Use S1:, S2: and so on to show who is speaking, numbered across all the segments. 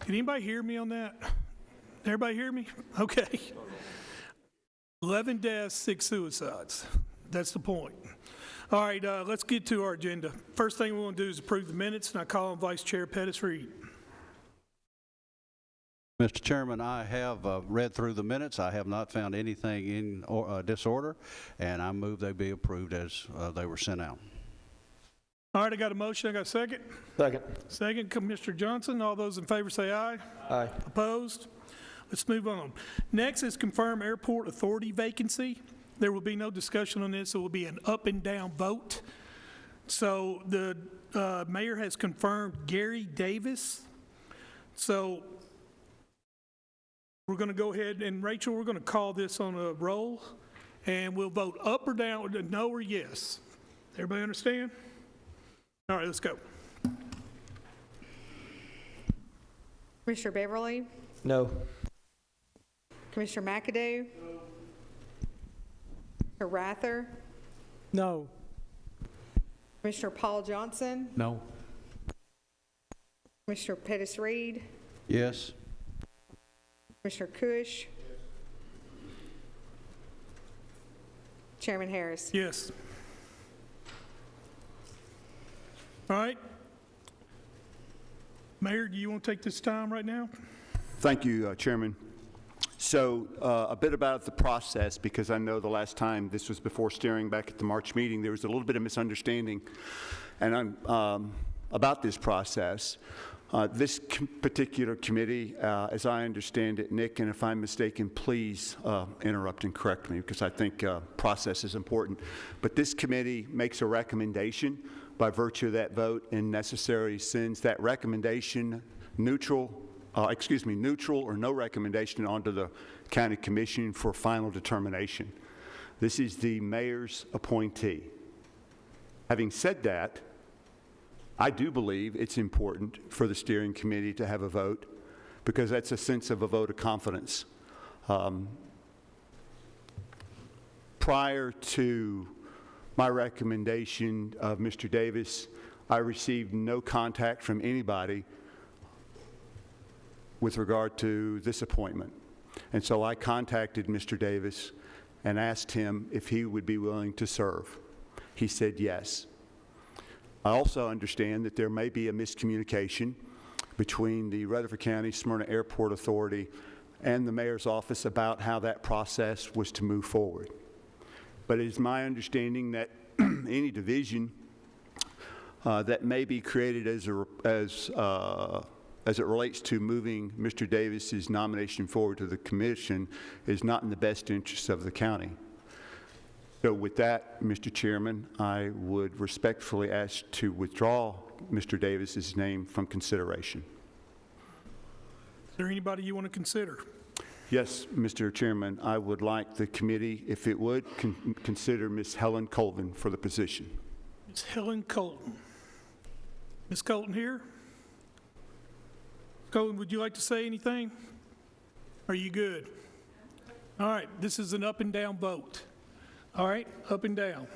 S1: Can anybody hear me on that? Everybody hear me? Okay. 11 deaths, 6 suicides. That's the point. All right, let's get to our agenda. First thing we want to do is approve the minutes, and I call on Vice Chair Pettis-Reed.
S2: Mr. Chairman, I have read through the minutes. I have not found anything in disorder, and I move they be approved as they were sent out.
S1: All right, I got a motion. I got a second.
S3: Second.
S1: Second, Commissioner Johnson. All those in favor say aye.
S3: Aye.
S1: Opposed? Let's move on. Next is confirm airport authority vacancy. There will be no discussion on this. It will be an up and down vote. So the mayor has confirmed Gary Davis. So we're going to go ahead and Rachel, we're going to call this on a roll, and we'll vote up or down, no or yes. Everybody understand? All right, let's go.
S4: Commissioner Beverly?
S3: No.
S4: Commissioner McAdoo? No. Commissioner Rather?
S3: No.
S4: Commissioner Paul Johnson?
S3: No.
S4: Commissioner Pettis-Reed?
S2: Yes.
S4: Commissioner Cush? Chairman Harris?
S1: Yes. All right. Mayor, do you want to take this time right now?
S5: Thank you, Chairman. So a bit about the process, because I know the last time this was before steering back at the March meeting, there was a little bit of misunderstanding and about this process. This particular committee, as I understand it, Nick, and if I'm mistaken, please interrupt and correct me, because I think process is important. But this committee makes a recommendation by virtue of that vote, and necessary sends that recommendation neutral or no recommendation onto the county commission for final determination. This is the mayor's appointee. Having said that, I do believe it's important for the steering committee to have a vote, because that's a sense of a vote of confidence. Prior to my recommendation of Mr. Davis, I received no contact from anybody with regard to this appointment. And so I contacted Mr. Davis and asked him if he would be willing to serve. He said yes. I also understand that there may be a miscommunication between the Rutherford County Smyrna Airport Authority and the mayor's office about how that process was to move forward. But it is my understanding that any division that may be created as it relates to moving Mr. Davis's nomination forward to the commission is not in the best interest of the county. So with that, Mr. Chairman, I would respectfully ask to withdraw Mr. Davis's name from consideration.
S1: Is there anybody you want to consider?
S5: Yes, Mr. Chairman, I would like the committee, if it would, consider Ms. Helen Colvin for the position.
S1: Ms. Helen Colton. Ms. Colton here? Colton, would you like to say anything? Are you good? All right, this is an up and down vote. All right, up and down.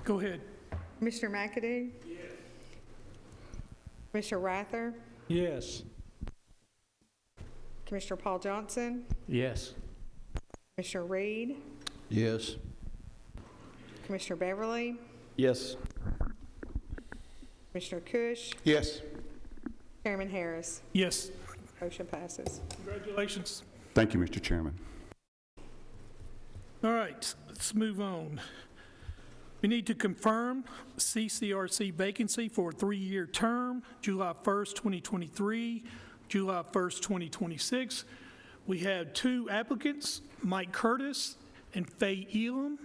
S1: Go ahead.
S4: Commissioner McAdoo? Yes. Commissioner Rather?
S3: Yes.
S4: Commissioner Paul Johnson?
S3: Yes.
S4: Commissioner Reed?
S2: Yes.
S4: Commissioner Beverly?
S3: Yes.
S4: Commissioner Cush?
S3: Yes.
S4: Chairman Harris?
S1: Yes.
S4: Motion passes.
S1: Congratulations.
S5: Thank you, Mr. Chairman.
S1: All right, let's move on. We need to confirm CCRC vacancy for a 3-year term, July 1st, 2023, July 1st, 2026. We have 2 applicants, Mike Curtis and Faye Elam.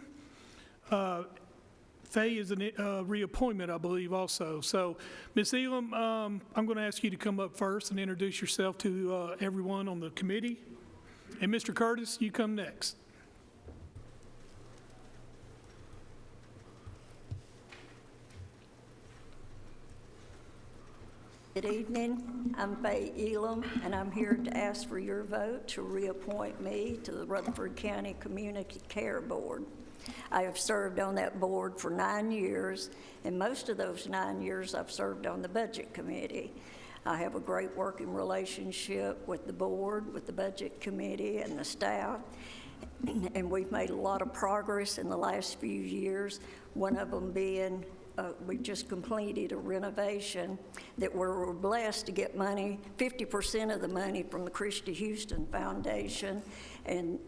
S1: Faye is a reappointment, I believe, also. So, Ms. Elam, I'm going to ask you to come up first and introduce yourself to everyone on the committee. And Mr. Curtis, you come next.
S6: Good evening. I'm Faye Elam, and I'm here to ask for your vote to reappoint me to the Rutherford County Community Care Board. I have served on that board for 9 years, and most of those 9 years I've served on the Budget Committee. I have a great working relationship with the board, with the budget committee, and the staff. And we've made a lot of progress in the last few years, one of them being we just completed a renovation that we're blessed to get money, 50% of the money from the Christy Houston Foundation. And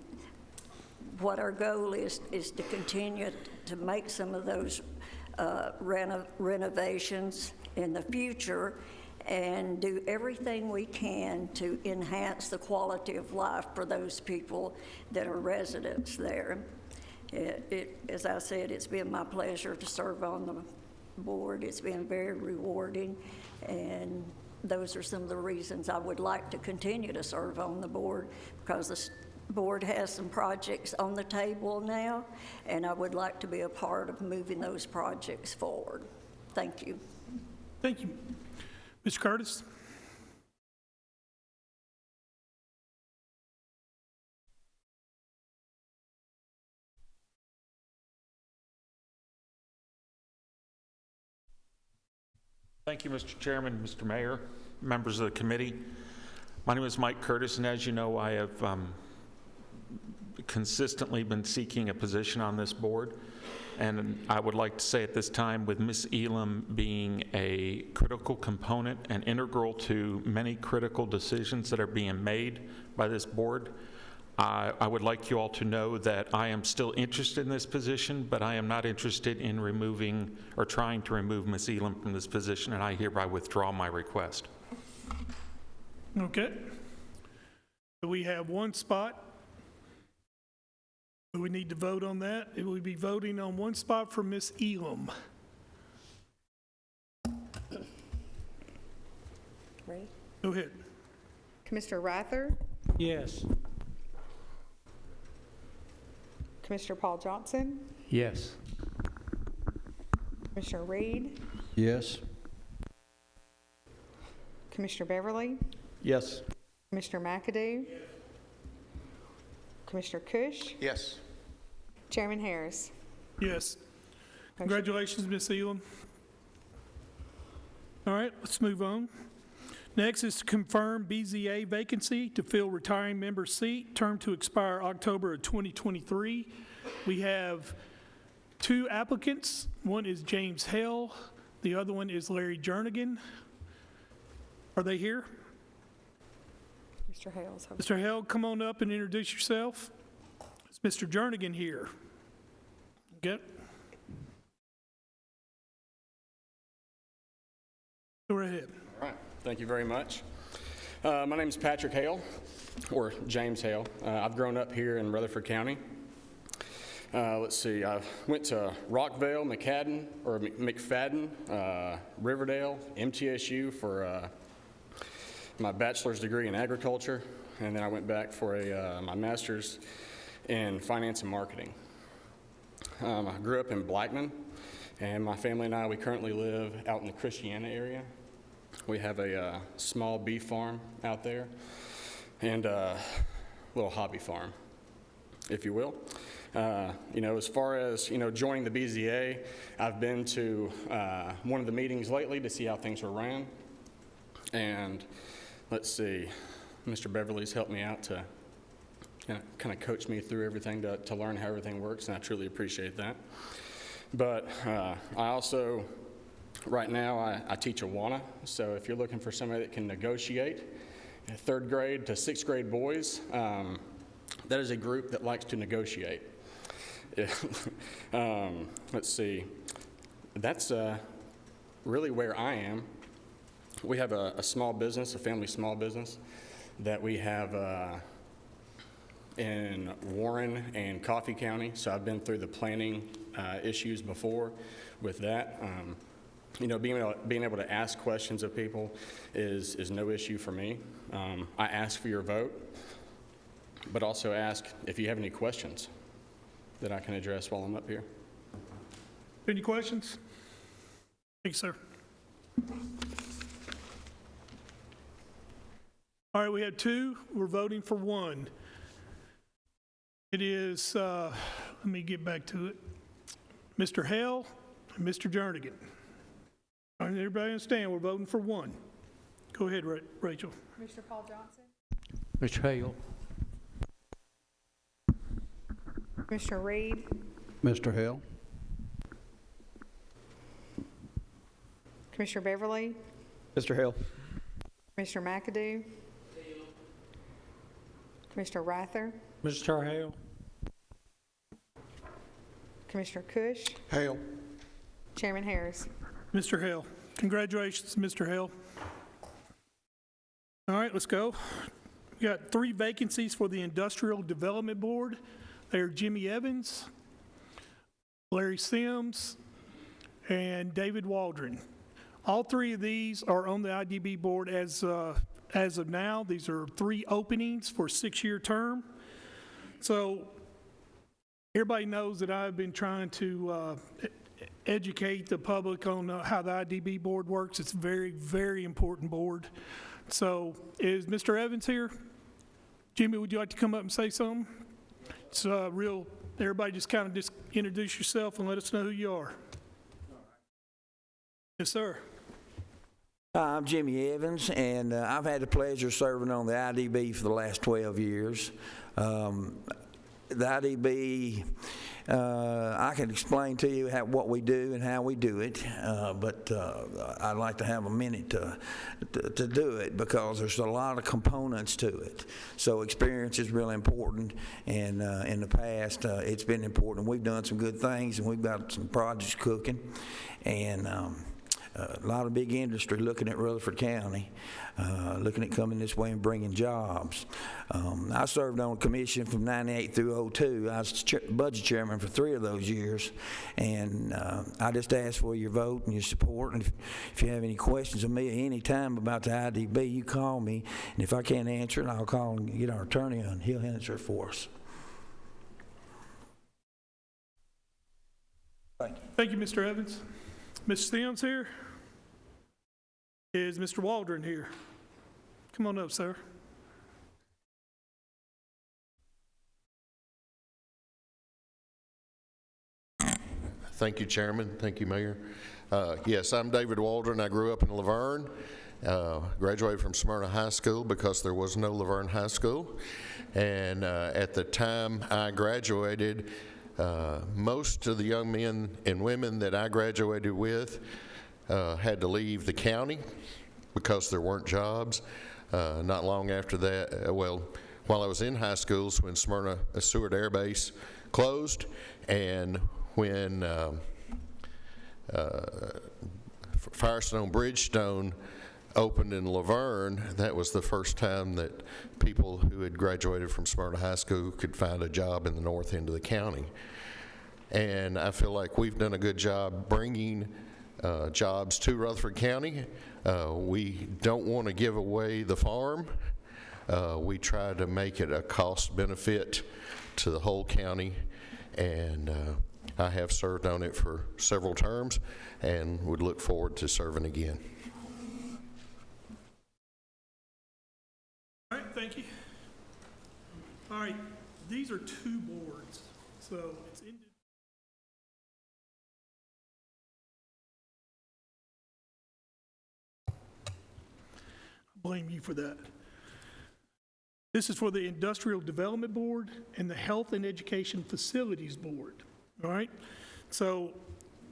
S6: what our goal is to continue to make some of those renovations in the future and do everything we can to enhance the quality of life for those people that are residents there. As I said, it's been my pleasure to serve on the board. It's been very rewarding, and those are some of the reasons I would like to continue to serve on the board, because the board has some projects on the table now, and I would like to be a part of moving those projects forward. Thank you.
S1: Thank you. Mr. Curtis?
S7: Thank you, Mr. Chairman, Mr. Mayor, members of the committee. My name is Mike Curtis, and as you know, I have consistently been seeking a position on this board. And I would like to say at this time, with Ms. Elam being a critical component and integral to many critical decisions that are being made by this board, I would like you all to know that I am still interested in this position, but I am not interested in removing or trying to remove Ms. Elam from this position, and I hereby withdraw my request.
S1: Okay. So we have one spot. Do we need to vote on that? It will be voting on one spot for Ms. Elam.
S4: Ready?
S1: Go ahead.
S4: Commissioner Rather,
S3: Yes.
S4: Commissioner Paul Johnson,
S3: Yes.
S4: Commissioner Reed,
S2: Yes.
S4: Commissioner Beverly,
S3: Yes.
S4: Commissioner McAdoo, Commissioner Cush,
S8: Yes.
S4: Chairman Harris.
S1: Yes. Congratulations, Ms. Elam. All right, let's move on. Next is to confirm BZA vacancy to fill retiring member seat, term to expire October of 2023. We have two applicants. One is James Hale. The other one is Larry Jernigan. Are they here?
S4: Mr. Hales.
S1: Mr. Hale, come on up and introduce yourself. Is Mr. Jernigan here? Okay. Go right ahead.
S8: All right. Thank you very much. My name is Patrick Hale, or James Hale. I've grown up here in Rutherford County. Let's see, I went to Rockvale, McFadden, Riverdale, MTSU for my bachelor's degree in agriculture, and then I went back for my master's in finance and marketing. I grew up in Blackman, and my family and I, we currently live out in the Christiana area. We have a small beef farm out there and a little hobby farm, if you will. As far as, joining the BZA, I've been to one of the meetings lately to see how things were ran. And let's see, Mr. Beverly's helped me out to kind of coach me through everything to learn how everything works, and I truly appreciate that. But I also, right now, I teach Awana, so if you're looking for somebody that can negotiate, 3rd grade to 6th grade boys, that is a group that likes to negotiate. Let's see, that's really where I am. We have a small business, a family small business, that we have in Warren and Coffee County, so I've been through the planning issues before with that. Being able to ask questions of people is no issue for me. I ask for your vote, but also ask if you have any questions that I can address while I'm up here.
S1: Any questions? Thank you, sir. All right, we have two. We're voting for one. It is, let me get back to it, Mr. Hale and Mr. Jernigan. All right, everybody understand, we're voting for one. Go ahead, Rachel.
S4: Commissioner Paul Johnson.
S3: Mr. Hale.
S4: Commissioner Reed.
S2: Mr. Hill?
S4: Commissioner Beverly.
S3: Mr. Hale.
S4: Commissioner McAdoo. Commissioner Rather.
S3: Mr. Hale.
S4: Commissioner Cush.
S3: Hale.
S4: Chairman Harris.
S1: Mr. Hill. Congratulations, Mr. Hill. All right, let's go. We got 3 vacancies for the Industrial Development Board. They are Jimmy Evans, Larry Sims, and David Waldron. All 3 of these are on the IDB board as of now. These are 3 openings for a 6-year term. So everybody knows that I've been trying to educate the public on how the IDB board works. It's a very, very important board. So is Mr. Evans here? Jimmy, would you like to come up and say something? It's everybody just kind of introduce yourself and let us know who you are. Yes, sir.
S9: Hi, I'm Jimmy Evans, and I've had the pleasure of serving on the IDB for the last 12 years. The IDB, I can explain to you what we do and how we do it, but I'd like to have a minute to do it because there's a lot of components to it. So experience is really important, and in the past, it's been important. We've done some good things, and we've got some projects cooking, and a lot of big industry looking at Rutherford County, looking at coming this way and bringing jobs. I served on a commission from 98 through 02. I was budget chairman for 3 of those years, and I just ask for your vote and your support. And if you have any questions of me at any time about the IDB, you call me, and if I can't answer it, I'll call and get our attorney on. He'll answer it for us. Thank you.
S1: Thank you, Mr. Evans. Ms. Sims here? Is Mr. Waldron here? Come on up, sir.
S10: Thank you, Chairman. Thank you, Mayor. Yes, I'm David Waldron. I grew up in Laverne, graduated from Smyrna High School because there was no Laverne High School. And at the time I graduated, most of the young men and women that I graduated with had to leave the county because there weren't jobs. Not long after that, while I was in high schools, when Smyrna Seward Air Base closed, and when Firestone Bridgestone opened in Laverne, that was the first time that people who had graduated from Smyrna High School could find a job in the north end of the county. And I feel like we've done a good job bringing jobs to Rutherford County. We don't want to give away the farm. We try to make it a cost benefit to the whole county, and I have served on it for several terms and would look forward to serving again.
S1: All right, thank you. All right, these are 2 boards, so it's in. Blame you for that. This is for the Industrial Development Board and the Health and Education Facilities Board, all right? So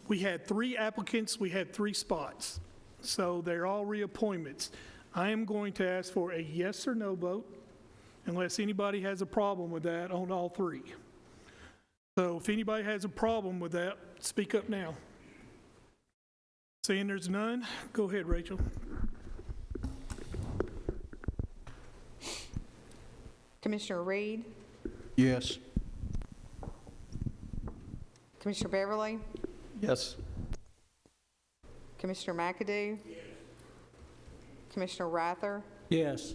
S1: we had 3 applicants, we had 3 spots. So they're all reappointments. I am going to ask for a yes or no vote unless anybody has a problem with that on all 3. So if anybody has a problem with that, speak up now. Seeing there's none, go ahead, Rachel.
S4: Commissioner Reed.
S2: Yes.
S4: Commissioner Beverly.
S3: Yes.
S4: Commissioner McAdoo. Commissioner Rather.
S3: Yes.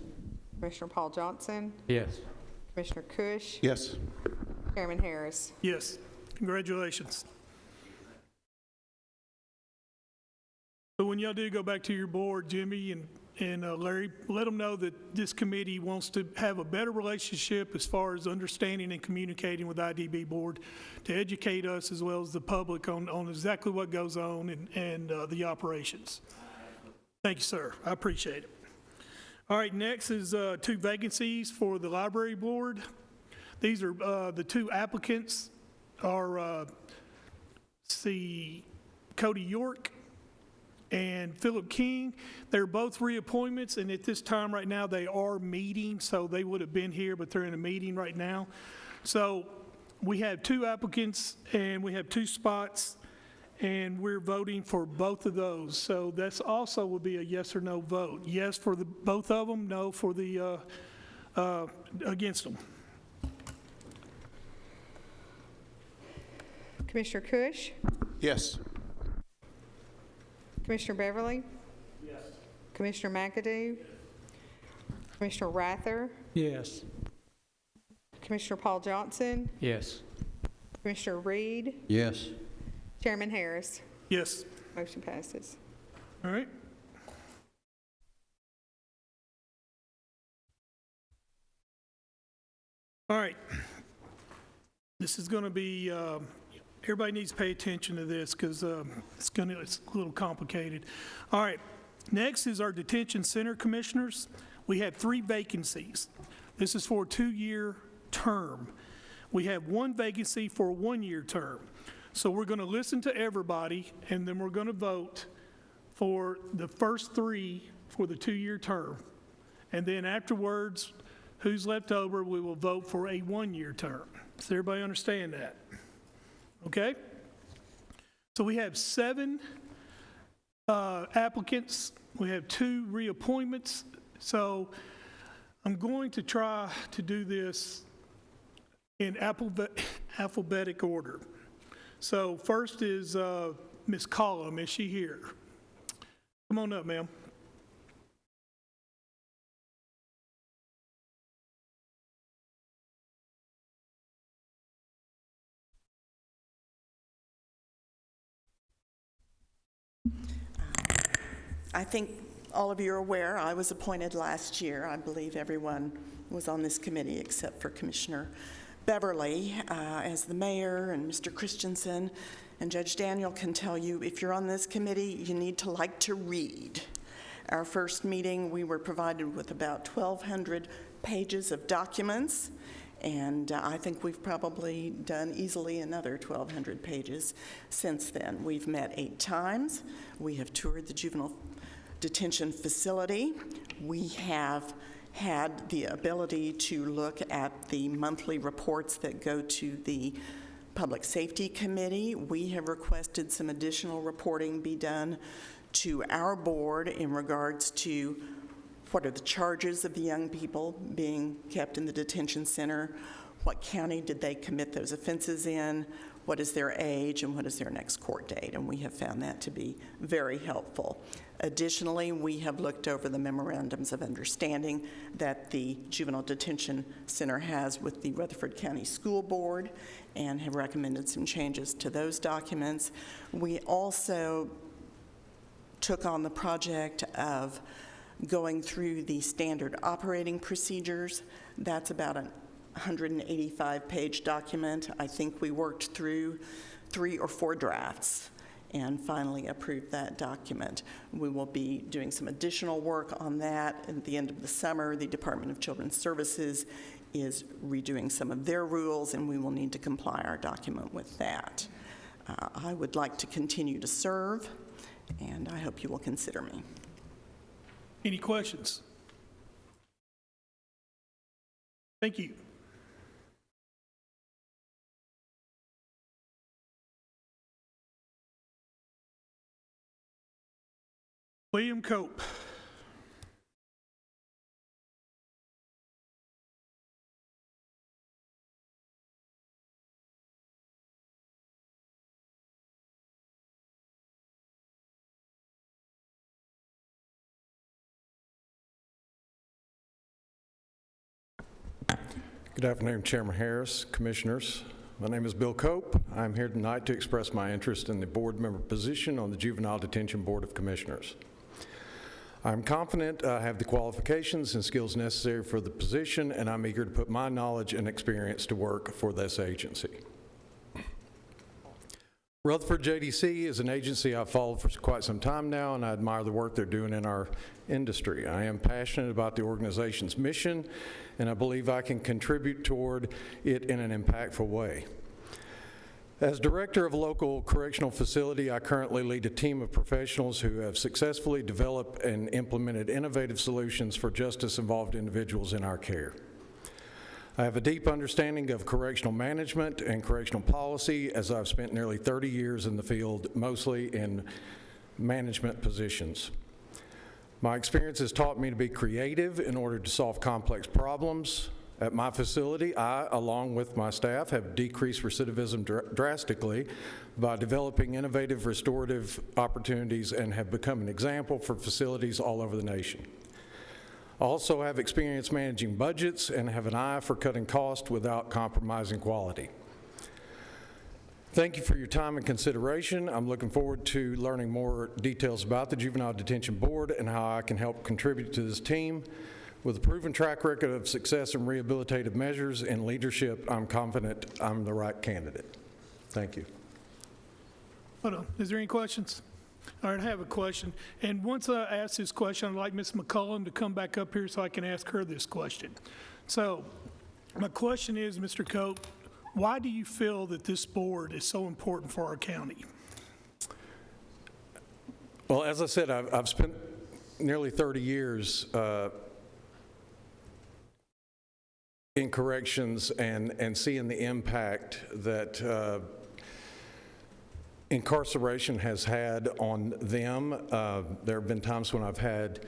S4: Commissioner Paul Johnson.
S3: Yes.
S4: Commissioner Cush.
S3: Yes.
S4: Chairman Harris.
S1: Yes, congratulations. So when y'all do go back to your board, Jimmy and Larry, let them know that this committee wants to have a better relationship as far as understanding and communicating with the IDB board to educate us as well as the public on exactly what goes on and the operations. Thank you, sir. I appreciate it. All right, next is 2 vacancies for the library board. These are, the 2 applicants are, Cody York and Philip King. They're both reappointments, and at this time right now, they are meeting, so they would have been here, but they're in a meeting right now. So we have 2 applicants, and we have 2 spots, and we're voting for both of those. So that's also will be a yes or no vote. Yes for the both of them, no for the against them.
S4: Commissioner Cush,
S10: Yes.
S4: Commissioner Beverly? Yes. Commissioner McAdoo? Commissioner Rather?
S3: Yes.
S4: Commissioner Paul Johnson?
S3: Yes.
S4: Commissioner Reed?
S2: Yes.
S4: Chairman Harris?
S1: Yes.
S4: Motion passes.
S1: All right. All right. This is going to be, everybody needs to pay attention to this because it's a little complicated. All right. Next is our detention center commissioners. We have 3 vacancies. This is for a 2-year term. We have 1 vacancy for a 1-year term. So we're going to listen to everybody, and then we're going to vote for the first 3 for the 2-year term. And then afterwards, who's left over, we will vote for a 1-year term. Does everybody understand that? Okay? So we have 7 applicants. We have 2 reappointments. So I'm going to try to do this in alphabetic order. So first is Ms. Collum. Is she here? Come on up, ma'am.
S11: I think all of you are aware, I was appointed last year. I believe everyone was on this committee except for Commissioner Beverly as the mayor, and Mr. Christensen. And Judge Daniel can tell you, if you're on this committee, you need to like to read. Our first meeting, we were provided with about 1,200 pages of documents, and I think we've probably done easily another 1,200 pages since then. We've met 8 times. We have toured the juvenile detention facility. We have had the ability to look at the monthly reports that go to the Public Safety Committee. We have requested some additional reporting be done to our board in regards to what are the charges of the young people being kept in the detention center, what county did they commit those offenses in, what is their age, and what is their next court date, and we have found that to be very helpful. Additionally, we have looked over the memorandums of understanding that the Juvenile Detention Center has with the Rutherford County School Board and have recommended some changes to those documents. We also took on the project of going through the standard operating procedures. That's about a 185-page document. I think we worked through 3 or 4 drafts and finally approved that document. We will be doing some additional work on that. At the end of the summer, the Department of Children's Services is redoing some of their rules, and we will need to comply our document with that. I would like to continue to serve, and I hope you will consider me.
S1: Any questions? Thank you. William Cope.
S12: Good afternoon, Chairman Harris, Commissioners. My name is Bill Cope. I'm here tonight to express my interest in the board member position on the Juvenile Detention Board of Commissioners. I'm confident I have the qualifications and skills necessary for the position, and I'm eager to put my knowledge and experience to work for this agency. Rutherford JDC is an agency I've followed for quite some time now, and I admire the work they're doing in our industry. I am passionate about the organization's mission, and I believe I can contribute toward it in an impactful way. As director of a local correctional facility, I currently lead a team of professionals who have successfully developed and implemented innovative solutions for justice-involved individuals in our care. I have a deep understanding of correctional management and correctional policy, as I've spent nearly 30 years in the field, mostly in management positions. My experience has taught me to be creative in order to solve complex problems. At my facility, I, along with my staff, have decreased recidivism drastically by developing innovative restorative opportunities and have become an example for facilities all over the nation. I also have experience managing budgets and have an eye for cutting costs without compromising quality. Thank you for your time and consideration. I'm looking forward to learning more details about the Juvenile Detention Board and how I can help contribute to this team. With a proven track record of success in rehabilitative measures and leadership, I'm confident I'm the right candidate. Thank you.
S1: Hold on. Is there any questions? All right, I have a question. And once I ask this question, I'd like Ms. McCollum to come back up here so I can ask her this question. So my question is, Mr. Cope, why do you feel that this board is so important for our county?
S12: Well, as I said, I've spent nearly 30 years in corrections and seeing the impact that incarceration has had on them. There have been times when I've had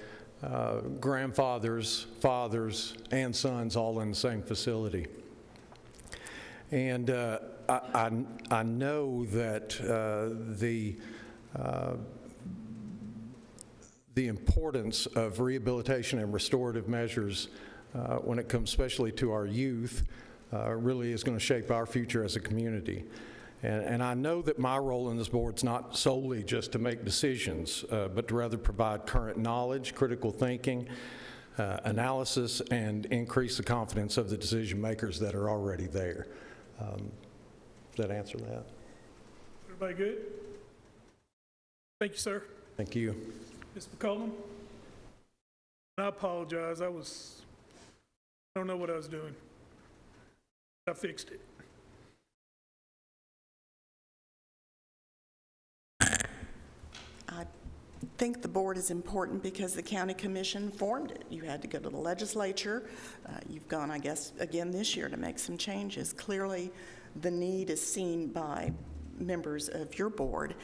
S12: grandfathers, fathers, and sons all in the same facility. And I know that the importance of rehabilitation and restorative measures when it comes especially to our youth really is going to shape our future as a community. And I know that my role in this board is not solely just to make decisions, but to rather provide current knowledge, critical thinking, analysis, and increase the confidence of the decision makers that are already there. Does that answer that?
S1: Everybody good? Thank you, sir.
S12: Thank you.
S1: Ms. McCollum? I apologize. I don't know what I was doing. I fixed it.
S11: I think the board is important because the county commission formed it. You had to go to the legislature. You've gone, I guess, again this year to make some changes. Clearly, the need is seen by members of your board,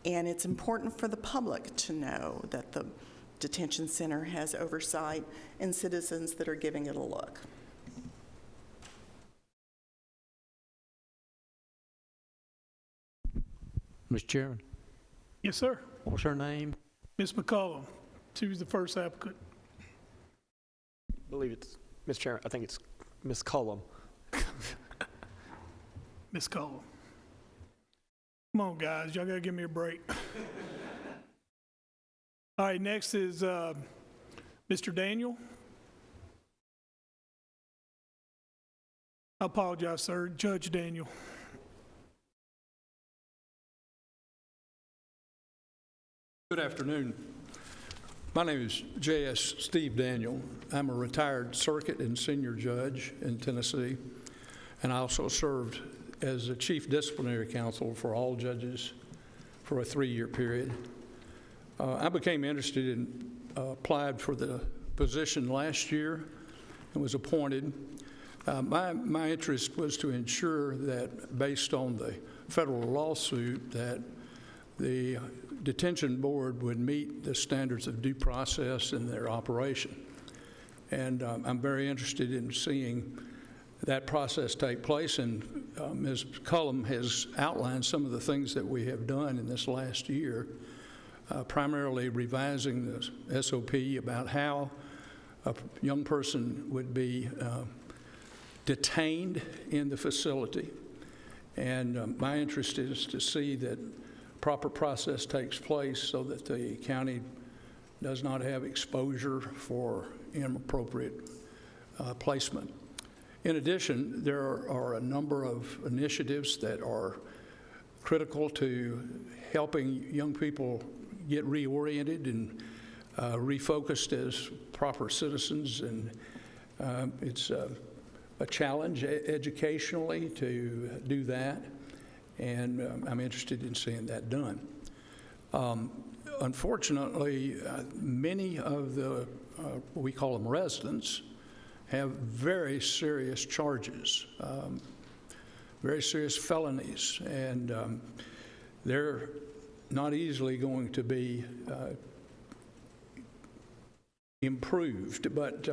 S11: and it's important for the public to know that the detention center has oversight and citizens that are giving it a look.
S3: Mr. Chairman,
S1: Yes, sir.
S3: what's her name?
S1: Ms. McCollum. She was the first applicant.
S3: I believe it's, Mr. Chairman, I think it's Ms. Cullum.
S1: Ms. Cullum. Come on, guys. Y'all got to give me a break. All right, next is Mr. Daniel. I apologize, sir. Judge Daniel.
S13: Good afternoon. My name is J.S. Steve Daniel. I'm a retired circuit and senior judge in Tennessee, and I also served as a chief disciplinary counsel for all judges for a 3-year period. I became interested and applied for the position last year and was appointed. My interest was to ensure that, based on the federal lawsuit, that the detention board would meet the standards of due process in their operation. And I'm very interested in seeing that process take place, and Ms. Cullum has outlined some of the things that we have done in this last year, primarily revising the SOP about how a young person would be detained in the facility. And my interest is to see that proper process takes place so that the county does not have exposure for inappropriate placement. In addition, there are a number of initiatives that are critical to helping young people get reoriented and refocused as proper citizens, and it's a challenge educationally to do that, and I'm interested in seeing that done. Unfortunately, many of the, we call them residents, have very serious charges, very serious felonies, and they're not easily going to be improved, but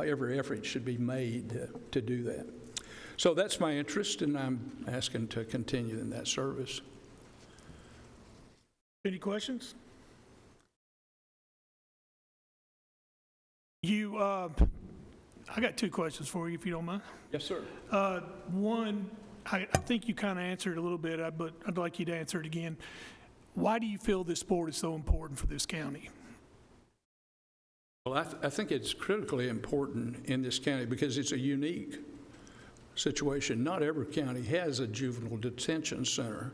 S13: every effort should be made to do that. So that's my interest, and I'm asking to continue in that service.
S1: Any questions? I got two questions for you, if you don't mind.
S13: Yes, sir.
S1: One, I think you kind of answered a little bit, but I'd like you to answer it again. Why do you feel this board is so important for this county?
S13: Well, I think it's critically important in this county because it's a unique situation. Not every county has a juvenile detention center,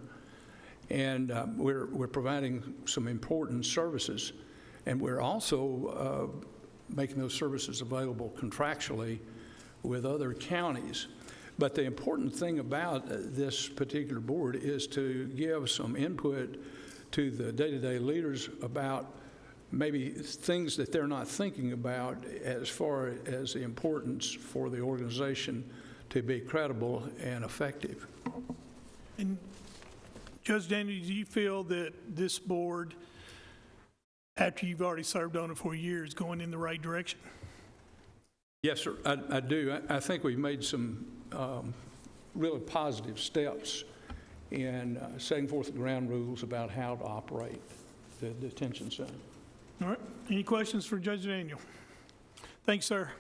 S13: and we're providing some important services, and we're also making those services available contractually with other counties. But the important thing about this particular board is to give some input to the day-to-day leaders about maybe things that they're not thinking about as far as the importance for the organization to be credible and effective.
S1: And Judge Daniel, do you feel that this board, after you've already served on it for a year, is going in the right direction?
S13: Yes, sir, I do. I think we've made some really positive steps in setting forth the ground rules about how to operate the detention center.
S1: All right. Any questions for Judge Daniel? Thanks, sir.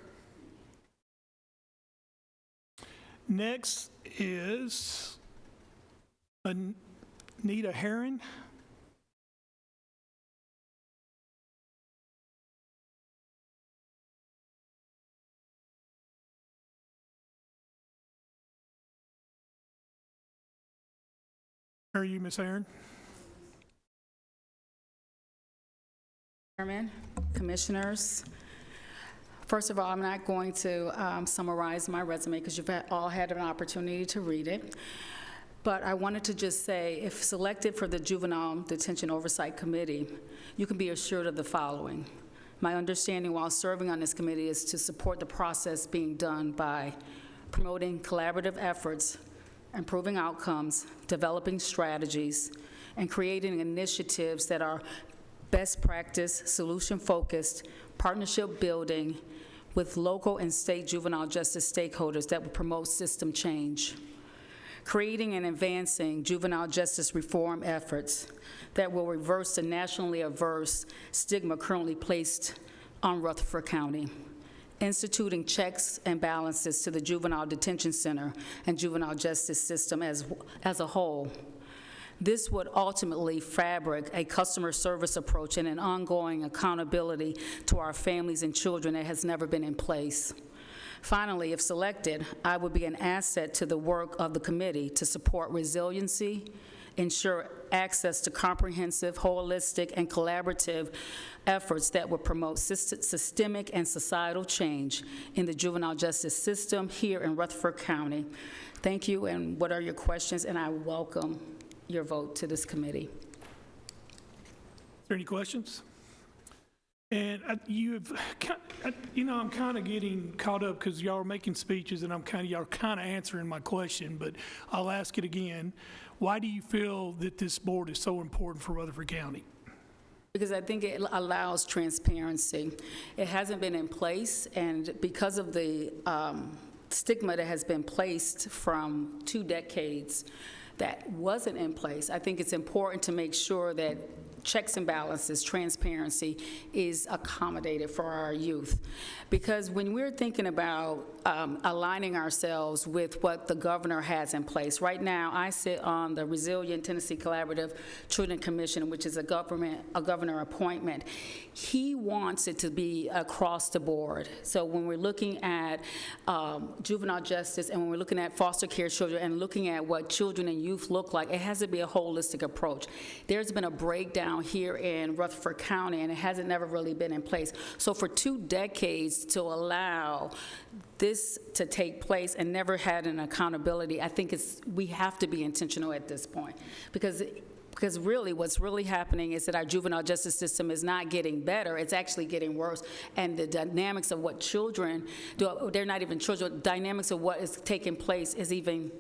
S1: Next is Anita Herron. How are you, Ms. Herron?
S14: Chairman, Commissioners, first of all, I'm not going to summarize my resume because you've all had an opportunity to read it. But I wanted to just say, if selected for the Juvenile Detention Oversight Committee, you can be assured of the following. My understanding while serving on this committee is to support the process being done by promoting collaborative efforts, improving outcomes, developing strategies, and creating initiatives that are best practice, solution-focused, partnership building with local and state juvenile justice stakeholders that will promote system change. Creating and advancing juvenile justice reform efforts that will reverse the nationally adverse stigma currently placed on Rutherford County. Instituting checks and balances to the juvenile detention center and juvenile justice system as a whole. This would ultimately fabric a customer service approach and an ongoing accountability to our families and children that has never been in place. Finally, if selected, I would be an asset to the work of the committee to support resiliency, ensure access to comprehensive, holistic, and collaborative efforts that would promote systemic and societal change in the juvenile justice system here in Rutherford County. Thank you, and what are your questions? And I welcome your vote to this committee.
S1: Is there any questions? And I'm kind of getting caught up because y'all are making speeches and y'all are kind of answering my question, but I'll ask it again. Why do you feel that this board is so important for Rutherford County?
S14: Because I think it allows transparency. It hasn't been in place, and because of the stigma that has been placed from 2 decades that wasn't in place, I think it's important to make sure that checks and balances, transparency is accommodated for our youth. Because when we're thinking about aligning ourselves with what the governor has in place, right now I sit on the Resilient Tennessee Collaborative Children Commission, which is a governor appointment. He wants it to be across the board. So when we're looking at juvenile justice and when we're looking at foster care children and looking at what children and youth look like, it has to be a holistic approach. There's been a breakdown here in Rutherford County, and it hasn't never really been in place. So for 2 decades to allow this to take place and never had an accountability, I think we have to be intentional at this point. Because really what's really happening is that our juvenile justice system is not getting better, it's actually getting worse. And the dynamics of what children do, they're not even children, dynamics of what is taking place is even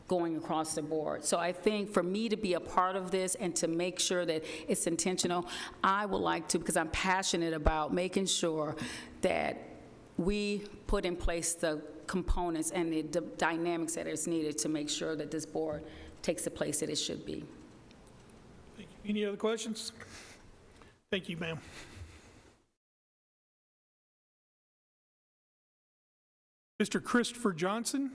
S14: going across the board. So I think for me to be a part of this and to make sure that it's intentional, I would like to, because I'm passionate about making sure that we put in place the components and the dynamics that is needed to make sure that this board takes the place that it should be.
S1: Thank you. Any other questions? Thank you, ma'am. Mr. Christopher Johnson.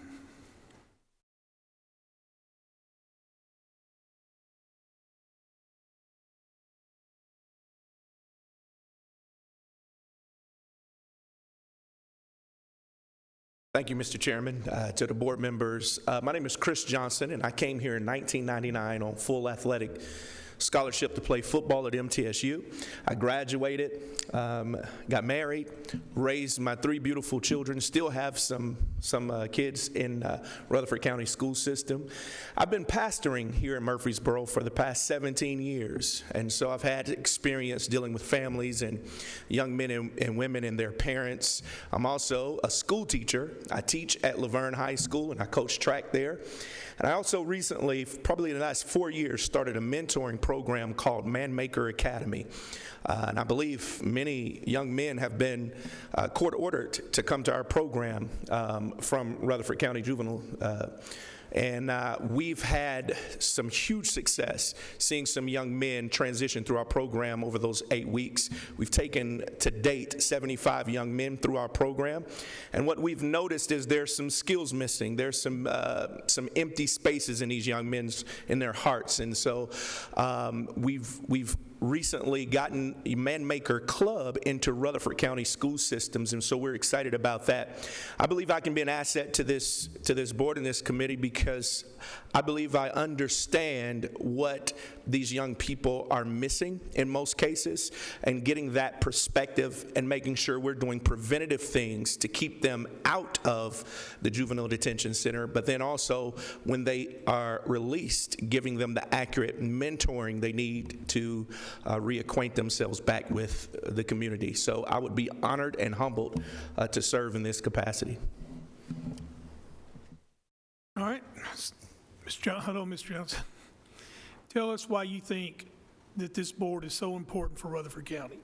S15: Thank you, Mr. Chairman. To the board members, my name is Chris Johnson, and I came here in 1999 on full athletic scholarship to play football at MTSU. I graduated, got married, raised my 3 beautiful children, still have some kids in Rutherford County school system. I've been pastoring here in Murfreesboro for the past 17 years, and so I've had experience dealing with families and young men and women and their parents. I'm also a school teacher. I teach at Laverne High School, and I coach track there. And I also recently, probably in the last 4 years, started a mentoring program called Man Maker Academy. And I believe many young men have been court-ordered to come to our program from Rutherford County Juvenile. And we've had some huge success seeing some young men transition through our program over those 8 weeks. We've taken to date 75 young men through our program. And what we've noticed is there's some skills missing. There's some empty spaces in these young men's, in their hearts. And so we've recently gotten a Man Maker Club into Rutherford County school systems, and so we're excited about that. I believe I can be an asset to this board and this committee because I believe I understand what these young people are missing in most cases, and getting that perspective and making sure we're doing preventative things to keep them out of the juvenile detention center, but then also when they are released, giving them the accurate mentoring they need to reacquaint themselves back with the community. So I would be honored and humbled to serve in this capacity.
S1: All right. Hello, Mr. Johnson. Tell us why you think that this board is so important for Rutherford County.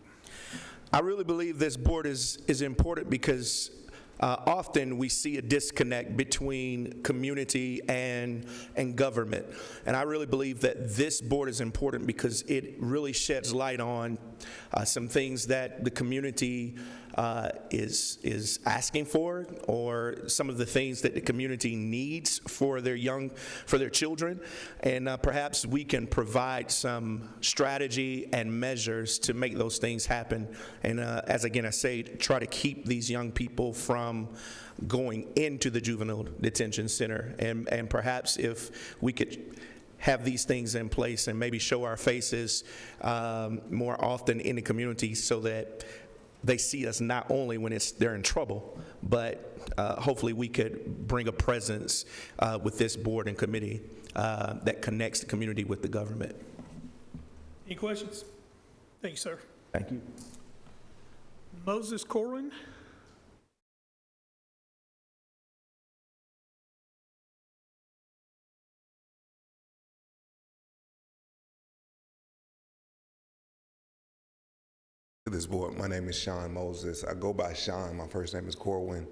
S15: I really believe this board is important because often we see a disconnect between community and government. And I really believe that this board is important because it really sheds light on some things that the community is asking for, or some of the things that the community needs for their children. And perhaps we can provide some strategy and measures to make those things happen. And as again I say, try to keep these young people from going into the juvenile detention center. And perhaps if we could have these things in place and maybe show our faces more often in the community so that they see us not only when they're in trouble, but hopefully we could bring a presence with this board and committee that connects the community with the government.
S1: Any questions? Thank you, sir.
S15: Thank you.
S1: Moses Corwin.
S16: This board, my name is Sean Moses. I go by Sean. My first name is Corwin.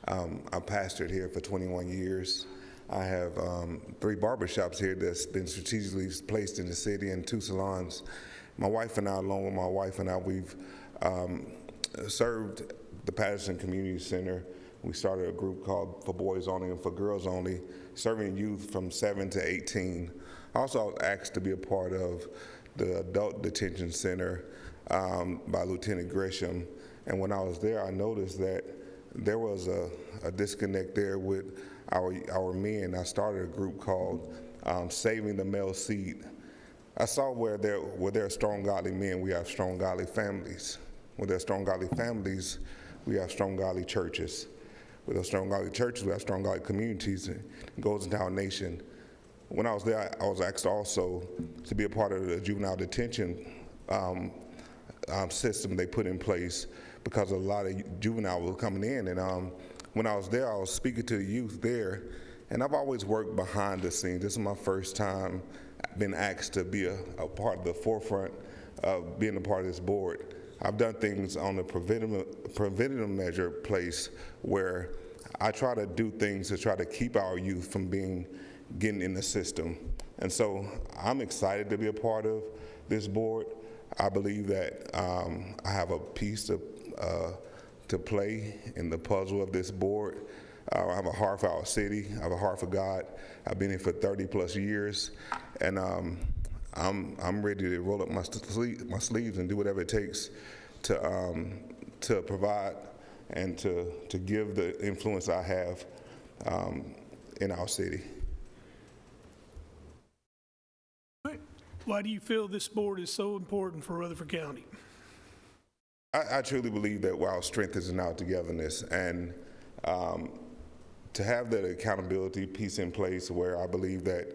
S16: I pastored here for 21 years. I have 3 barbershops here that's been strategically placed in the city and 2 salons. My wife and I, along with my wife and I, we've served the Patterson Community Center. We started a group called For Boys Only and For Girls Only, serving youth from 7 to 18. Also, I was asked to be a part of the Adult Detention Center by Lieutenant Gresham. And when I was there, I noticed that there was a disconnect there with our men. I started a group called Saving the Male Seed. I saw where there are strong, godly men, we have strong, godly families. Where there are strong, godly families, we have strong, godly churches. With those strong, godly churches, we have strong, godly communities, and it goes into our nation. When I was there, I was asked also to be a part of the juvenile detention system they put in place because a lot of juveniles were coming in. And when I was there, I was speaking to the youth there, and I've always worked behind the scenes. This is my first time been asked to be a part of the forefront of being a part of this board. I've done things on the preventative measure place where I try to do things to try to keep our youth from getting in the system. And so I'm excited to be a part of this board. I believe that I have a piece to play in the puzzle of this board. I have a heart for our city. I have a heart for God. I've been here for 30 plus years, and I'm ready to roll up my sleeves and do whatever it takes to provide and to give the influence I have in our city.
S1: Why do you feel this board is so important for Rutherford County?
S16: I truly believe that our strength is in our togetherness, and to have that accountability piece in place where I believe that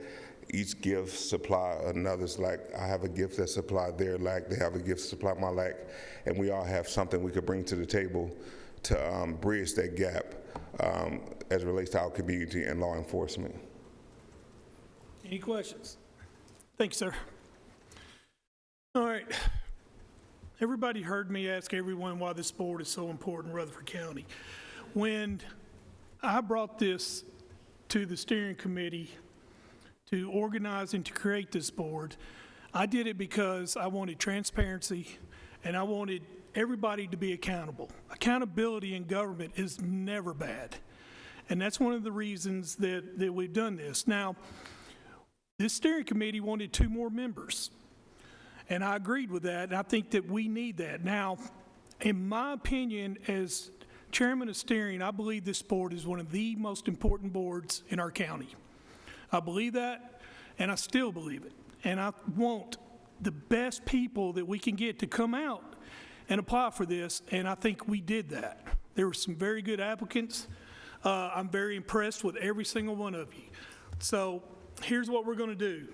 S16: each gift supply another's lack. I have a gift that supply their lack. They have a gift to supply my lack, and we all have something we could bring to the table to bridge that gap as it relates to our community and law enforcement.
S1: Any questions? Thank you, sir. All right. Everybody heard me ask everyone why this board is so important in Rutherford County. When I brought this to the steering committee to organize and to create this board, I did it because I wanted transparency and I wanted everybody to be accountable. Accountability in government is never bad. And that's one of the reasons that we've done this. Now, this steering committee wanted 2 more members. And I agreed with that, and I think that we need that. Now, in my opinion, as chairman of steering, I believe this board is one of the most important boards in our county. I believe that, and I still believe it. And I want the best people that we can get to come out and apply for this, and I think we did that. There were some very good applicants. I'm very impressed with every single one of you. So here's what we're going to do.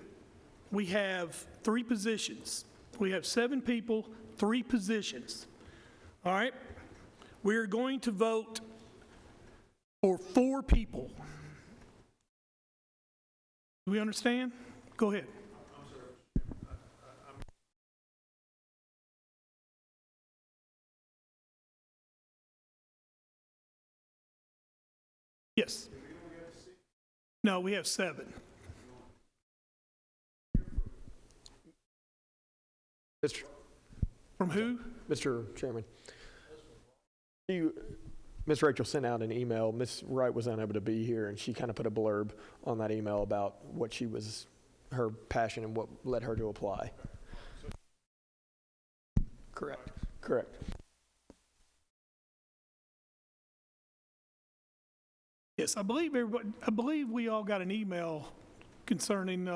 S1: We have 3 positions. We have 7 people, 3 positions. All right? We're going to vote for 4 people. Do we understand? Go ahead. Yes. No, we have 7. From who?
S3: Mr. Chairman. Ms. Rachel sent out an email. Ms. Wright was unable to be here, and she kind of put a blurb on that email about what her passion and what led her to apply. Correct.
S1: Yes, I believe we all got an email concerning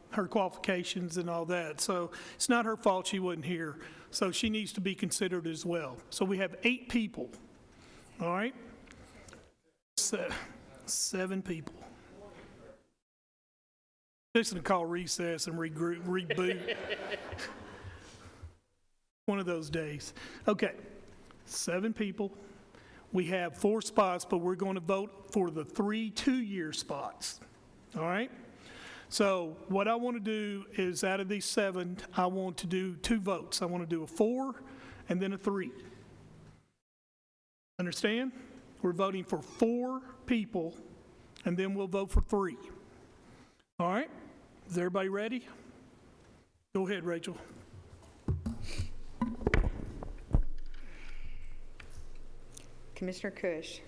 S1: her qualifications and all that. So it's not her fault she wasn't here. So she needs to be considered as well. So we have 8 people. All right? 7 people. Just going to call recess and reboot. One of those days. Okay, 7 people. We have 4 spots, but we're going to vote for the 3 2-year spots. All right? So what I want to do is out of these 7, I want to do 2 votes. I want to do a 4 and then a 3. Understand? We're voting for 4 people, and then we'll vote for 3. All right? Is everybody ready? Go ahead, Rachel.
S4: Commissioner Cush.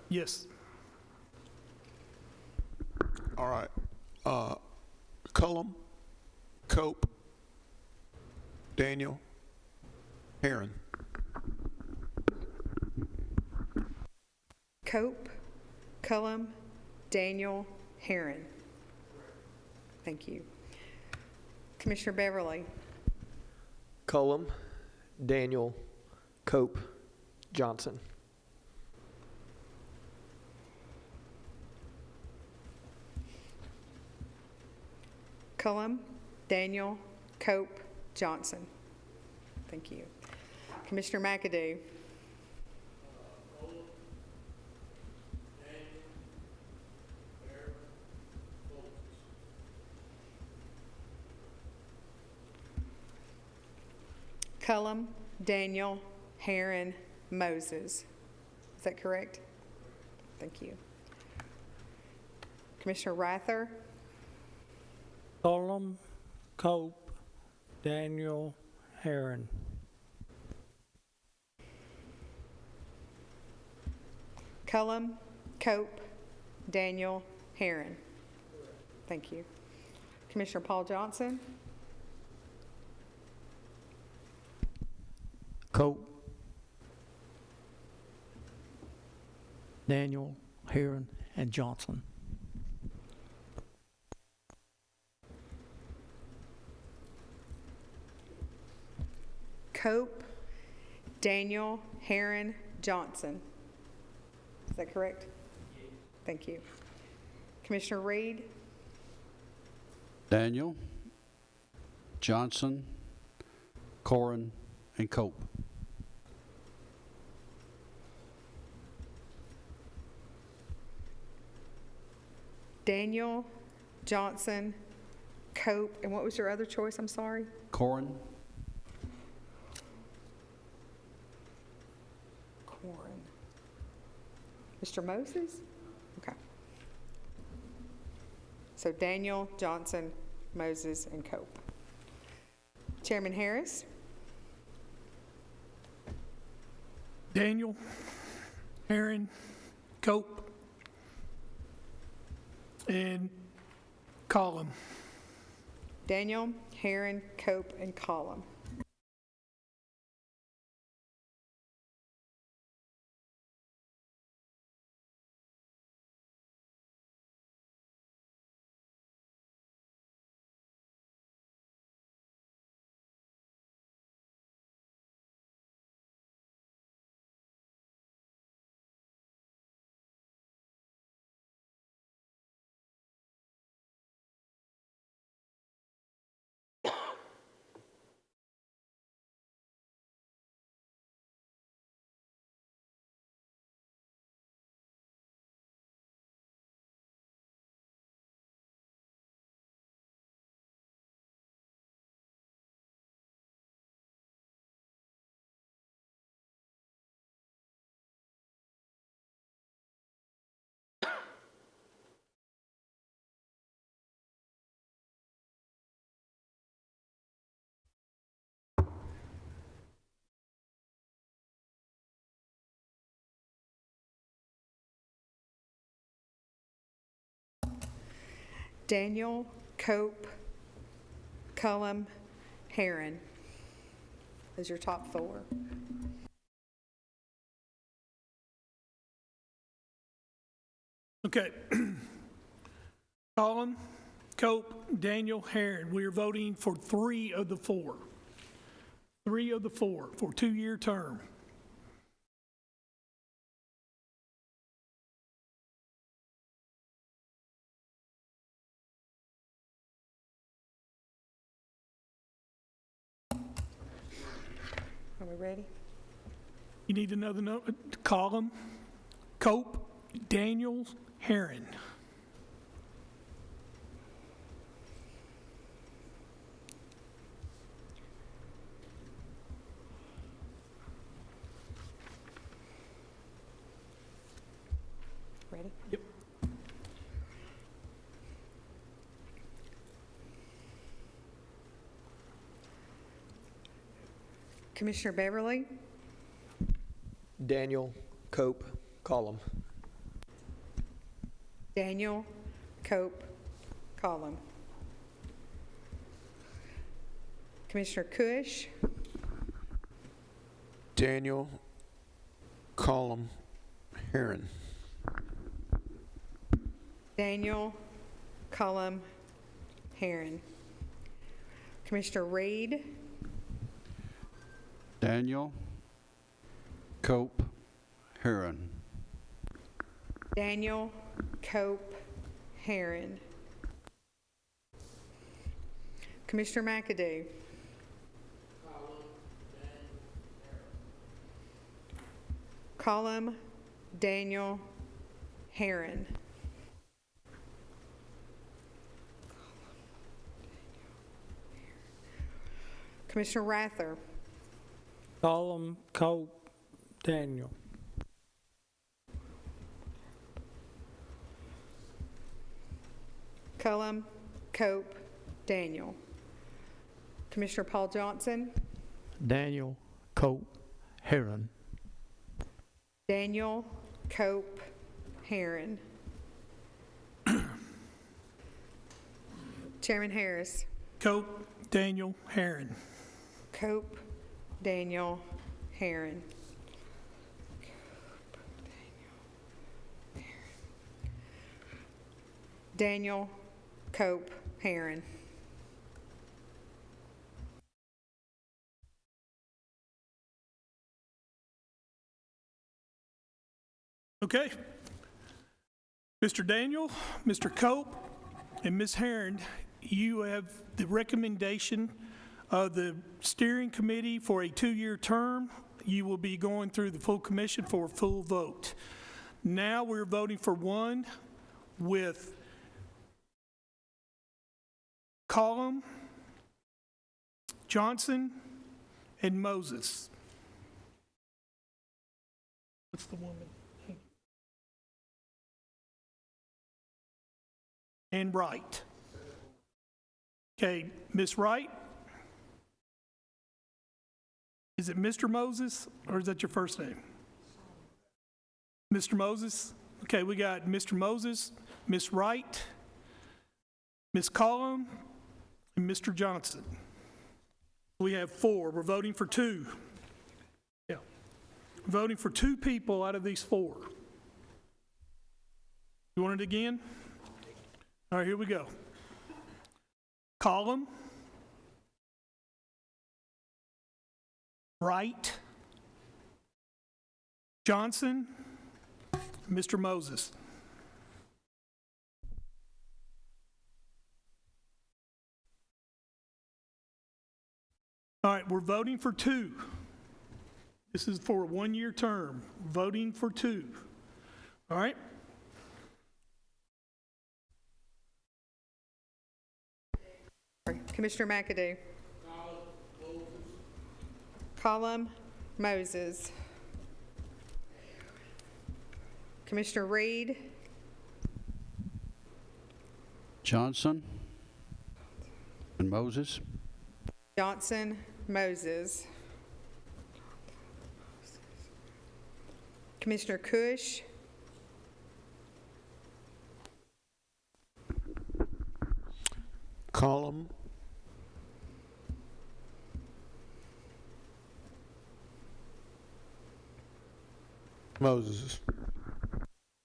S1: Yes.
S17: All right. Cullum, Cope, Daniel, Heron.
S4: Cope, Cullum, Daniel, Heron. Thank you. Commissioner Beverly.
S3: Cullum, Daniel, Cope, Johnson.
S4: Cullum, Daniel, Cope, Johnson. Thank you. Commissioner McAdoo. Cullum, Daniel, Heron, Moses. Is that correct? Thank you. Commissioner Rather.
S18: Cullum, Cope, Daniel, Heron.
S4: Cullum, Cope, Daniel, Heron. Thank you. Commissioner Paul Johnson.
S18: Cope, Daniel, Heron, and Johnson.
S4: Cope, Daniel, Heron, Johnson. Is that correct? Thank you. Commissioner Reed.
S2: Daniel, Johnson, Corrin, and Cope.
S4: Daniel, Johnson, Cope, and what was your other choice? I'm sorry.
S2: Corrin.
S4: Corrin. Mr. Moses? Okay. So Daniel, Johnson, Moses, and Cope. Chairman Harris?
S1: Daniel, Heron, Cope, and Column.
S4: Daniel, Heron, Cope, and Column. Daniel, Cope, Cullum, Heron. Those are your top four.
S1: Okay. Colin, Cope, Daniel, Heron. We are voting for 3 of the 4. 3 of the 4 for 2-year term.
S4: Are we ready?
S1: You need another column. Cope, Daniel, Heron.
S4: Ready?
S1: Yep.
S4: Commissioner Beverly,
S3: Daniel Cope, Column.
S4: Daniel Cope, Column. Commissioner Cush,
S17: Daniel, Column, Heron.
S4: Daniel Cullum Heron. Commissioner Reed,
S2: Daniel Cope Heron.
S4: Daniel Cope Heron. Commissioner McAdoo. Column Daniel Heron. Commissioner Rather.
S18: Column, Cope, Daniel.
S4: Cullum, Cope, Daniel. Commissioner Paul Johnson.
S18: Daniel, Cope, Heron.
S4: Daniel Cope Heron. Chairman Harris.
S1: Cope Daniel Heron.
S4: Cope Daniel Heron. Daniel Cope Heron.
S1: Okay. Mr. Daniel, Mr. Cope, and Ms. Heron, you have the recommendation of the steering committee for a 2-year term. You will be going through the full commission for a full vote. Now we're voting for one with Collum, Johnson, and Moses. What's the woman? And Wright. Okay, Miss Wright? Is it Mr. Moses, or is that your first name? Mr. Moses? Okay, we got Mr. Moses, Miss Wright, Miss Collum, and Mr. Johnson. We have 4. We're voting for 2. Yeah. We're voting for 2 people out of these 4. You want it again? All right, here we go. Collum, Wright, Johnson, Mr. Moses. All right, we're voting for 2. This is for a 1-year term. Voting for 2. All right?
S4: Commissioner McAdoo. Column Moses. Commissioner Reed.
S2: Johnson and Moses.
S4: Johnson, Moses. Commissioner Cush.
S17: Column, Moses.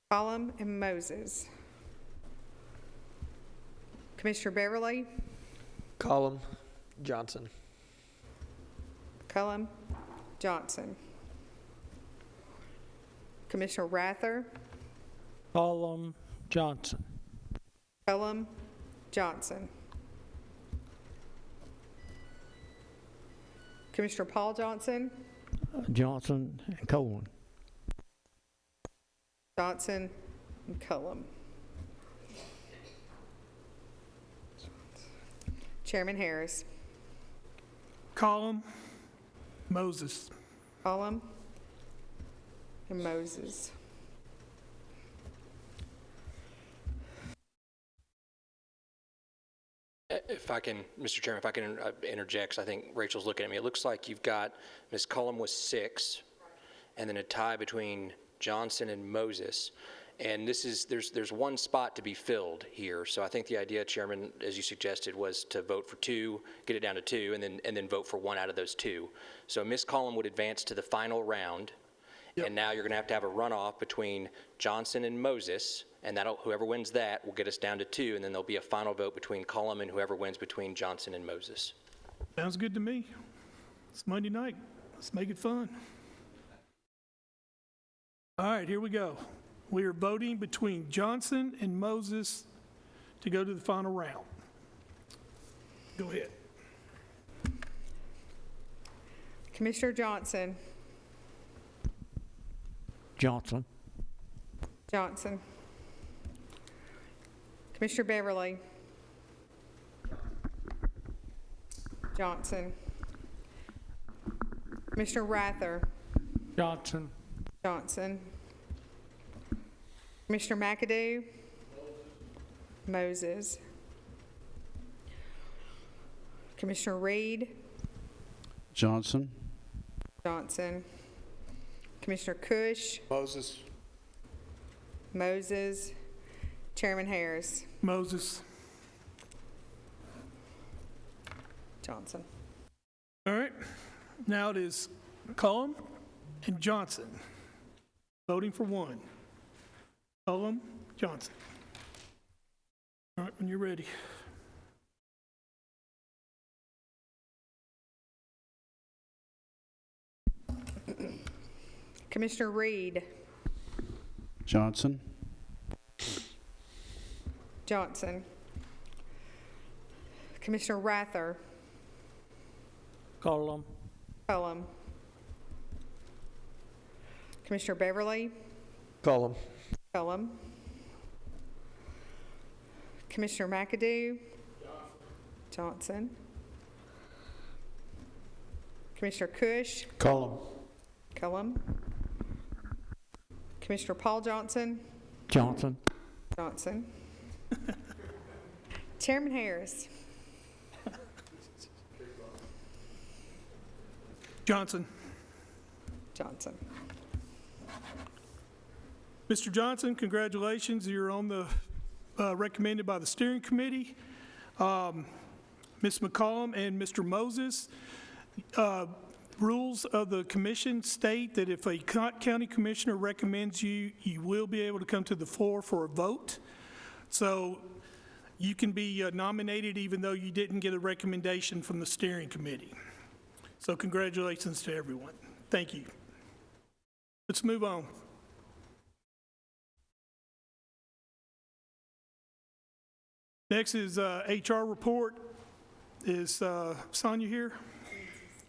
S4: Column and Moses. Commissioner Beverly.
S3: Column, Johnson.
S4: Cullum, Johnson. Commissioner Rather.
S18: Column, Johnson.
S4: Cullum, Johnson. Commissioner Paul Johnson.
S18: Johnson and Cohen.
S4: Johnson and Cullum. Chairman Harris.
S1: Collum, Moses.
S4: Collum and Moses.
S19: if I can, Mr. Chairman, if I can interject, 'cause I think Rachel's looking at me. It looks like you've got Ms. Cullum with 6, and then a tie between Johnson and Moses. And this is, there's one spot to be filled here. So I think the idea, Chairman, as you suggested, was to vote for 2, get it down to 2, and then vote for 1 out of those 2. So Ms. Cullum would advance to the final round. Yep. And now you're going to have a runoff between Johnson and Moses, and whoever wins that will get us down to 2, and then there'll be a final vote between Cullum and whoever wins between Johnson and Moses.
S1: Sounds good to me. It's Monday night. Let's make it fun. All right, here we go. We are voting between Johnson and Moses to go to the final round. Go ahead.
S4: Commissioner Johnson.
S18: Johnson.
S4: Johnson. Commissioner Beverly. Johnson. Commissioner Rather.
S18: Johnson.
S4: Johnson. Commissioner McAdoo. Moses. Commissioner Reed.
S2: Johnson.
S4: Johnson. Commissioner Cush.
S17: Moses.
S4: Moses. Chairman Harris.
S1: Moses.
S4: Johnson.
S1: All right. Now it is Cullum and Johnson. Voting for 1. Cullum, Johnson. All right, when you're ready.
S4: Commissioner Reed.
S2: Johnson.
S4: Johnson. Commissioner Rather.
S18: Cullum.
S4: Cullum. Commissioner Beverly.
S3: Cullum.
S4: Cullum. Commissioner McAdoo. Johnson. Commissioner Cush.
S17: Cullum.
S4: Cullum. Commissioner Paul Johnson.
S18: Johnson.
S4: Johnson. Chairman Harris.
S1: Johnson.
S4: Johnson.
S1: Mr. Johnson, congratulations. You're on the, recommended by the steering committee. Ms. McCollum and Mr. Moses, rules of the commission state that if a county commissioner recommends you, you will be able to come to the floor for a vote. So you can be nominated even though you didn't get a recommendation from the steering committee. So congratulations to everyone. Thank you. Let's move on. Next is HR report. Is Sonia here?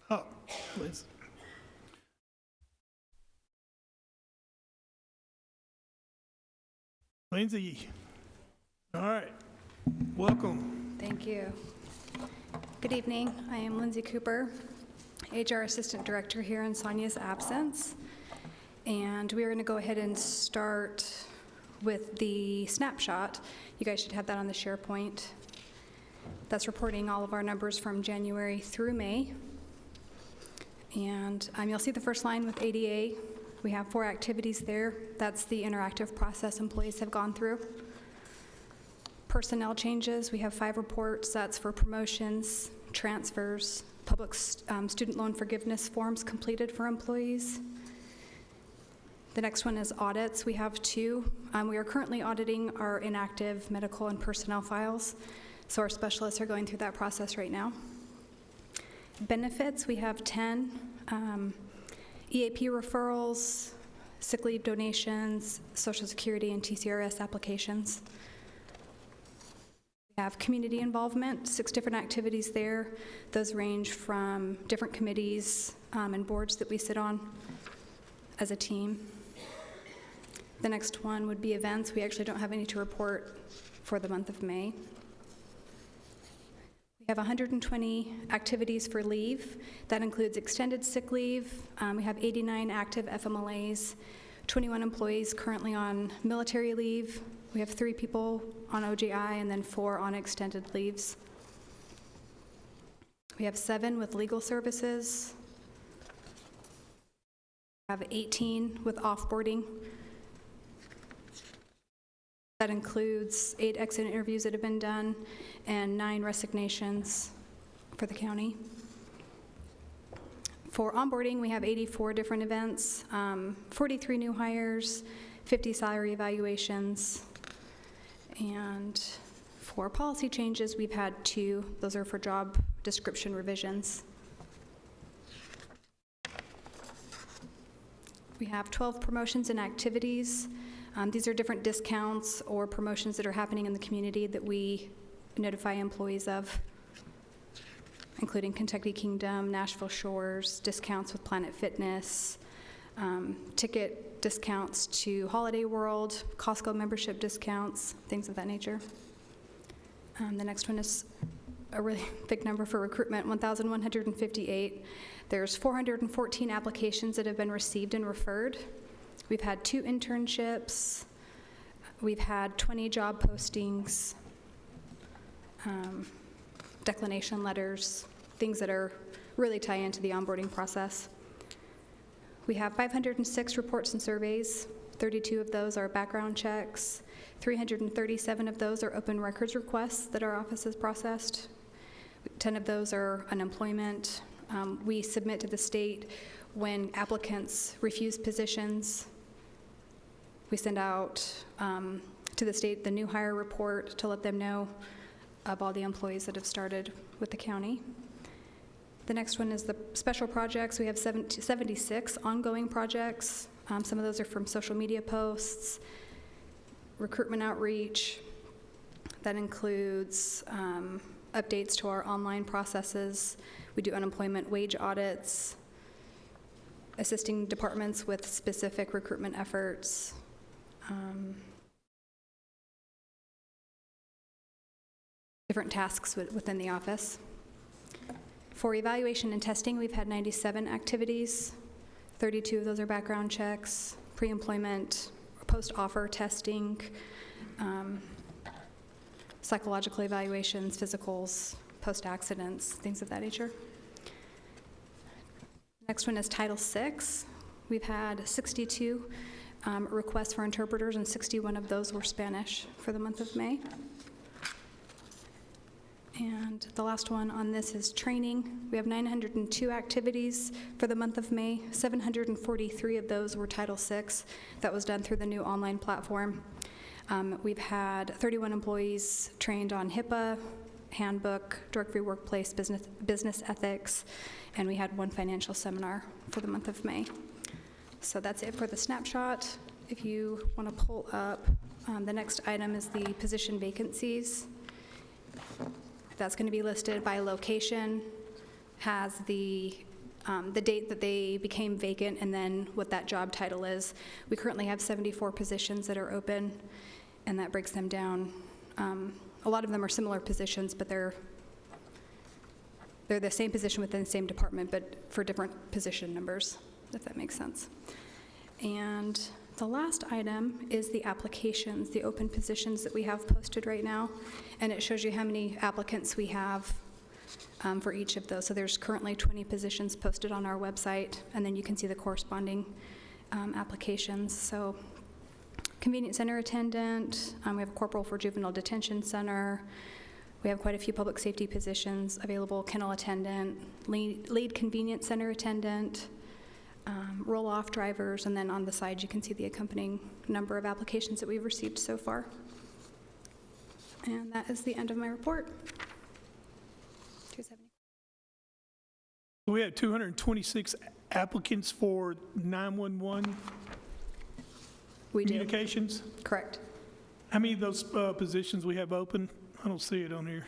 S1: Oh, Liz. Lindsay. All right. Welcome.
S20: Thank you. Good evening. I am Lindsay Cooper, HR Assistant Director here in Sonia's absence. And we are going to go ahead and start with the snapshot. You guys should have that on the SharePoint. That's reporting all of our numbers from January through May. And you'll see the first line with ADA. We have 4 activities there. That's the interactive process employees have gone through. Personnel changes, we have 5 reports. That's for promotions, transfers, public student loan forgiveness forms completed for employees. The next one is audits. We have 2. We are currently auditing our inactive medical and personnel files. So our specialists are going through that process right now. Benefits, we have 10. EAP referrals, sick leave donations, Social Security and TCRS applications. We have community involvement, 6 different activities there. Those range from different committees and boards that we sit on as a team. The next one would be events. We actually don't have any to report for the month of May. We have 120 activities for leave. That includes extended sick leave. We have 89 active FMLAs, 21 employees currently on military leave. We have 3 people on OGI and then 4 on extended leaves. We have 7 with legal services. We have 18 with offboarding. That includes 8 exit interviews that have been done and 9 resignations for the county. For onboarding, we have 84 different events, 43 new hires, 50 salary evaluations, and for policy changes, we've had 2. Those are for job description revisions. We have 12 promotions and activities. These are different discounts or promotions that are happening in the community that we notify employees of, including Kentucky Kingdom, Nashville Shores, discounts with Planet Fitness, ticket discounts to Holiday World, Costco membership discounts, things of that nature. The next one is a really big number for recruitment, 1,158. There's 414 applications that have been received and referred. We've had 2 internships. We've had 20 job postings, declination letters, things that are really tie into the onboarding process. We have 506 reports and surveys. 32 of those are background checks. 337 of those are open records requests that our office has processed. 10 of those are unemployment. We submit to the state when applicants refuse positions. We send out to the state the new hire report to let them know of all the employees that have started with the county. The next one is the special projects. We have 76 ongoing projects. Some of those are from social media posts, recruitment outreach. That includes updates to our online processes. We do unemployment wage audits, assisting departments with specific recruitment efforts. Different tasks within the office. For evaluation and testing, we've had 97 activities. 32 of those are background checks, pre-employment, post-offer testing, psychological evaluations, physicals, post-accidents, things of that nature. Next one is Title VI. We've had 62 requests for interpreters, and 61 of those were Spanish for the month of May. And the last one on this is training. We have 902 activities for the month of May. 743 of those were Title VI. That was done through the new online platform. We've had 31 employees trained on HIPAA, handbook, drug-free workplace, business ethics, and we had 1 financial seminar for the month of May. So that's it for the snapshot. If you want to pull up, the next item is the position vacancies. That's going to be listed by location, has the date that they became vacant, and then what that job title is. We currently have 74 positions that are open, and that breaks them down. A lot of them are similar positions, but they're the same position within the same department, but for different position numbers, if that makes sense. And the last item is the applications, the open positions that we have posted right now, and it shows you how many applicants we have for each of those. So there's currently 20 positions posted on our website, and then you can see the corresponding applications. So convenience center attendant, we have a corporal for juvenile detention center. We have quite a few public safety positions available, kennel attendant, lead convenience center attendant, roll-off drivers, and then on the side you can see the accompanying number of applications that we've received so far. And that is the end of my report. 270.
S1: We have 226 applicants for 911 communications?
S20: Correct.
S1: How many of those positions we have open? I don't see it on here.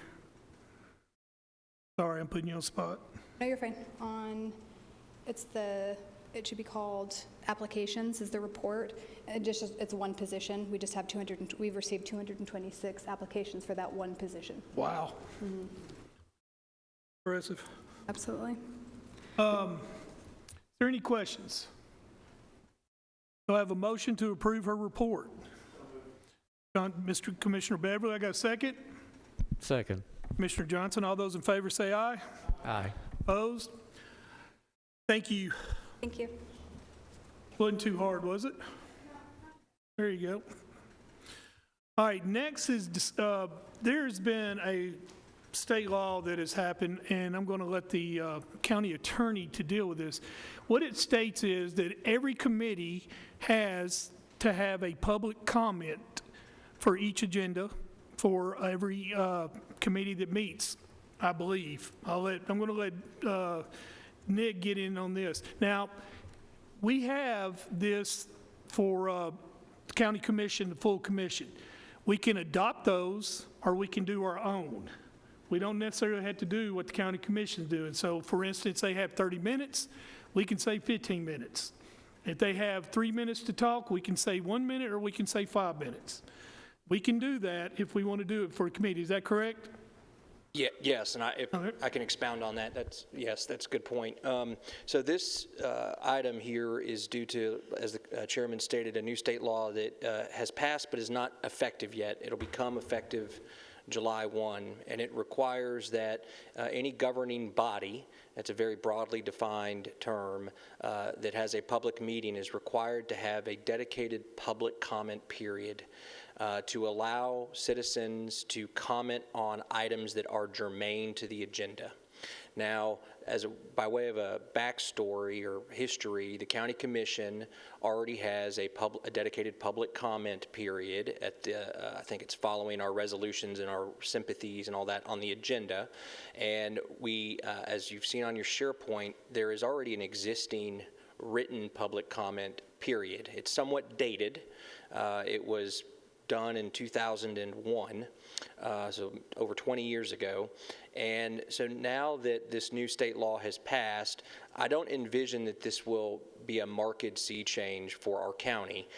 S1: Sorry, I'm putting you on the spot.
S20: No, you're fine. It should be called applications is the report. It's one position. We just have we've received 226 applications for that one position.
S1: Wow.
S20: Mm-hmm.
S1: Impressive.
S20: Absolutely.
S1: Is there any questions? Do I have a motion to approve her report? Mr. Commissioner Beverly, I got a second?
S18: Second.
S1: Commissioner Johnson, all those in favor say aye.
S18: Aye.
S1: Opposed? Thank you.
S20: Thank you.
S1: Wasn't too hard, was it? There you go. All right, next is, there's been a state law that has happened, and I'm going to let the county attorney to deal with this. What it states is that every committee has to have a public comment for each agenda for every committee that meets, I believe. I'm going to let Nick get in on this. Now, we have this for the county commission, the full commission. We can adopt those, or we can do our own. We don't necessarily have to do what the county commission is doing. So, for instance, they have 30 minutes, we can say 15 minutes. If they have 3 minutes to talk, we can say 1 minute, or we can say 5 minutes. We can do that if we want to do it for a committee. Is that correct?
S19: Yeah, yes, and if I can expound on that, that's a good point. So this item here is due to, as the chairman stated, a new state law that has passed but is not effective yet. It'll become effective July 1, and it requires that any governing body, that's a very broadly defined term, that has a public meeting is required to have a dedicated public comment period to allow citizens to comment on items that are germane to the agenda. Now, by way of a backstory or history, the county commission already has a dedicated public comment period at the, I think it's following our resolutions and our sympathies and all that on the agenda. And we, as you've seen on your SharePoint, there is already an existing written public comment period. It's somewhat dated. It was done in 2001, so over 20 years ago. And so now that this new state law has passed, I don't envision that this will be a marked sea change for our county.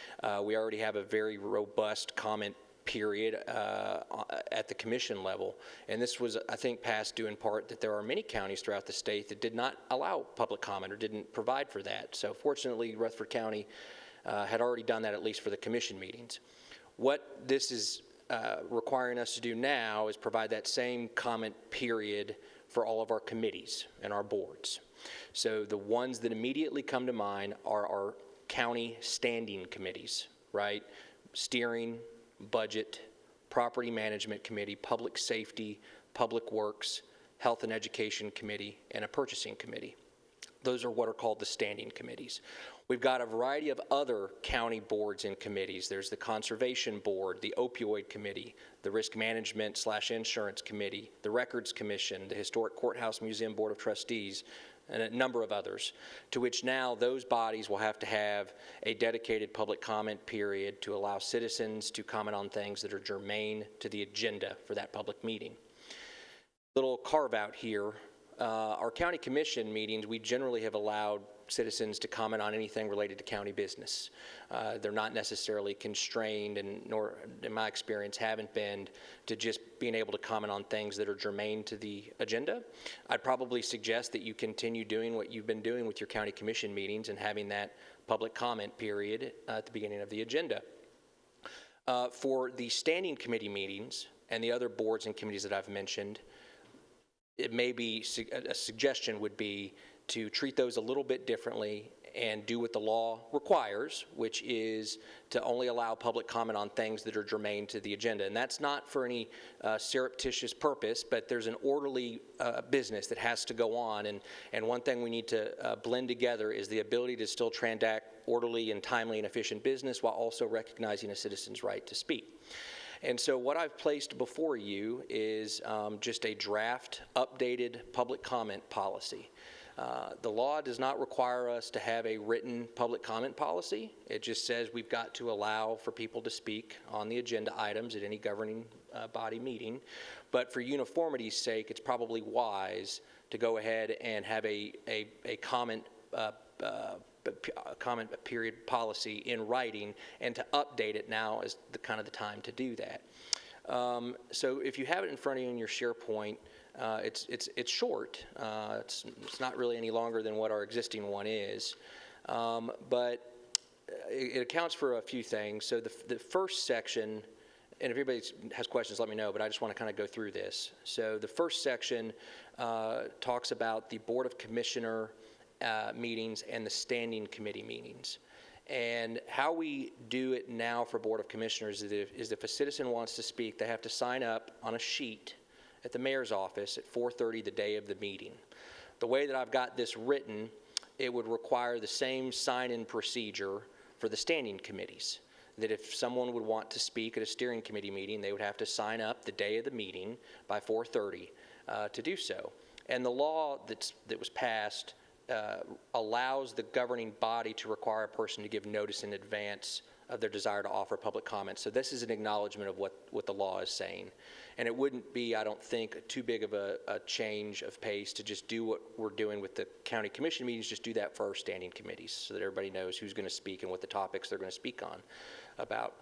S19: We already have a very robust comment period at the commission level. And this was, I think, passed due in part that there are many counties throughout the state that did not allow public comment or didn't provide for that. So fortunately, Rutherford County had already done that, at least for the commission meetings. What this is requiring us to do now is provide that same comment period for all of our committees and our boards. So the ones that immediately come to mind are our county standing committees, right? Steering, budget, property management committee, public safety, public works, health and education committee, and a purchasing committee. Those are what are called the standing committees. We've got a variety of other county boards and committees. There's the Conservation Board, the Opioid Committee, the Risk Management / Insurance Committee, the Records Commission, the Historic Courthouse Museum Board of Trustees, and a number of others, to which now those bodies will have to have a dedicated public comment period to allow citizens to comment on things that are germane to the agenda for that public meeting. Little carve out here. Our county commission meetings, we generally have allowed citizens to comment on anything related to county business. They're not necessarily constrained, and nor, in my experience, haven't been to just being able to comment on things that are germane to the agenda. I'd probably suggest that you continue doing what you've been doing with your county commission meetings and having that public comment period at the beginning of the agenda. For the standing committee meetings and the other boards and committees that I've mentioned, it may be, a suggestion would be to treat those a little bit differently and do what the law requires, which is to only allow public comment on things that are germane to the agenda. And that's not for any surreptitious purpose, but there's an orderly business that has to go on. And one thing we need to blend together is the ability to still transact orderly and timely and efficient business while also recognizing a citizen's right to speak. And so what I've placed before you is just a draft, updated public comment policy. The law does not require us to have a written public comment policy. It just says we've got to allow for people to speak on the agenda items at any governing body meeting. But for uniformity's sake, it's probably wise to go ahead and have a comment period policy in writing, and to update it now is the kind of the time to do that. So if you have it in front of you in your SharePoint, it's short. It's not really any longer than what our existing one is, but it accounts for a few things. So the first section if anybody has questions, let me know, but I just want to kind of go through this. So the first section talks about the Board of Commissioner meetings and the standing committee meetings. And how we do it now for Board of Commissioners is if a citizen wants to speak, they have to sign up on a sheet at the mayor's office at 4:30 the day of the meeting. The way that I've got this written, it would require the same sign-in procedure for the standing committees. That if someone would want to speak at a steering committee meeting, they would have to sign up the day of the meeting by 4:30 to do so. And the law that was passed allows the governing body to require a person to give notice in advance of their desire to offer public comment. So this is an acknowledgement of what the law is saying. And it wouldn't be, I don't think, too big of a change of pace to just do what we're doing with the county commission meetings, just do that for our standing committees so that everybody knows who's going to speak and what the topics they're going to speak on about.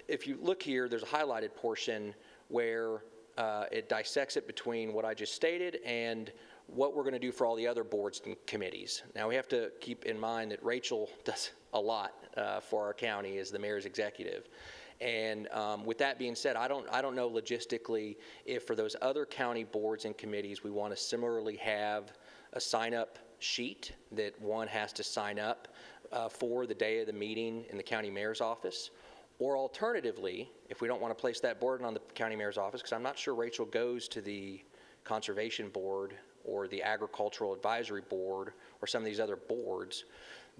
S19: If you look here, there's a highlighted portion where it dissects it between what I just stated and what we're going to do for all the other boards and committees. Now, we have to keep in mind that Rachel does a lot for our county as the mayor's executive. And with that being said, I don't know logistically if for those other county boards and committees we want to similarly have a sign-up sheet that one has to sign up for the day of the meeting in the county mayor's office. Or alternatively, if we don't want to place that burden on the county mayor's office, because I'm not sure Rachel goes to the Conservation Board or the Agricultural Advisory Board or some of these other boards,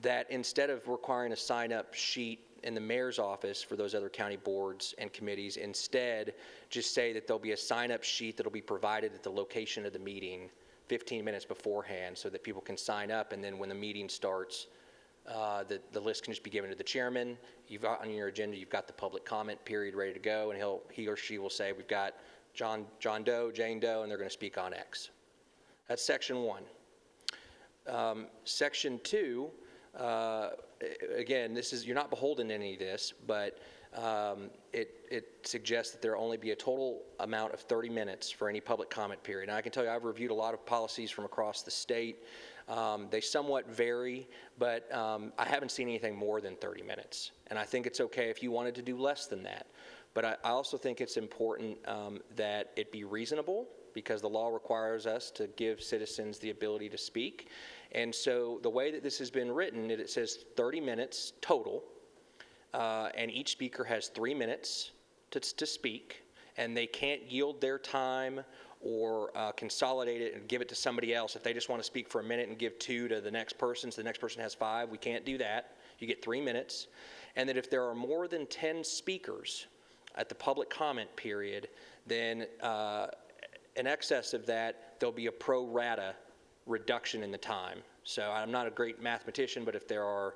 S19: that instead of requiring a sign-up sheet in the mayor's office for those other county boards and committees, instead just say that there'll be a sign-up sheet that'll be provided at the location of the meeting 15 minutes beforehand so that people can sign up, and then when the meeting starts, the list can just be given to the chairman. You've got on your agenda, you've got the public comment period ready to go, and he or she will say, we've got John Doe, Jane Doe, and they're going to speak on X. That's section 1. Section 2, again, you're not beholden to any of this, but it suggests that there only be a total amount of 30 minutes for any public comment period. And I can tell you, I've reviewed a lot of policies from across the state. They somewhat vary, but I haven't seen anything more than 30 minutes. And I think it's okay if you wanted to do less than that. But I also think it's important that it be reasonable, because the law requires us to give citizens the ability to speak. And so the way that this has been written, it says 30 minutes total, and each speaker has 3 minutes to speak, and they can't yield their time or consolidate it and give it to somebody else. If they just want to speak for a minute and give 2 to the next person, so the next person has 5, we can't do that. You get 3 minutes. And that if there are more than 10 speakers at the public comment period, then in excess of that, there'll be a pro rata reduction in the time. So I'm not a great mathematician, but if there are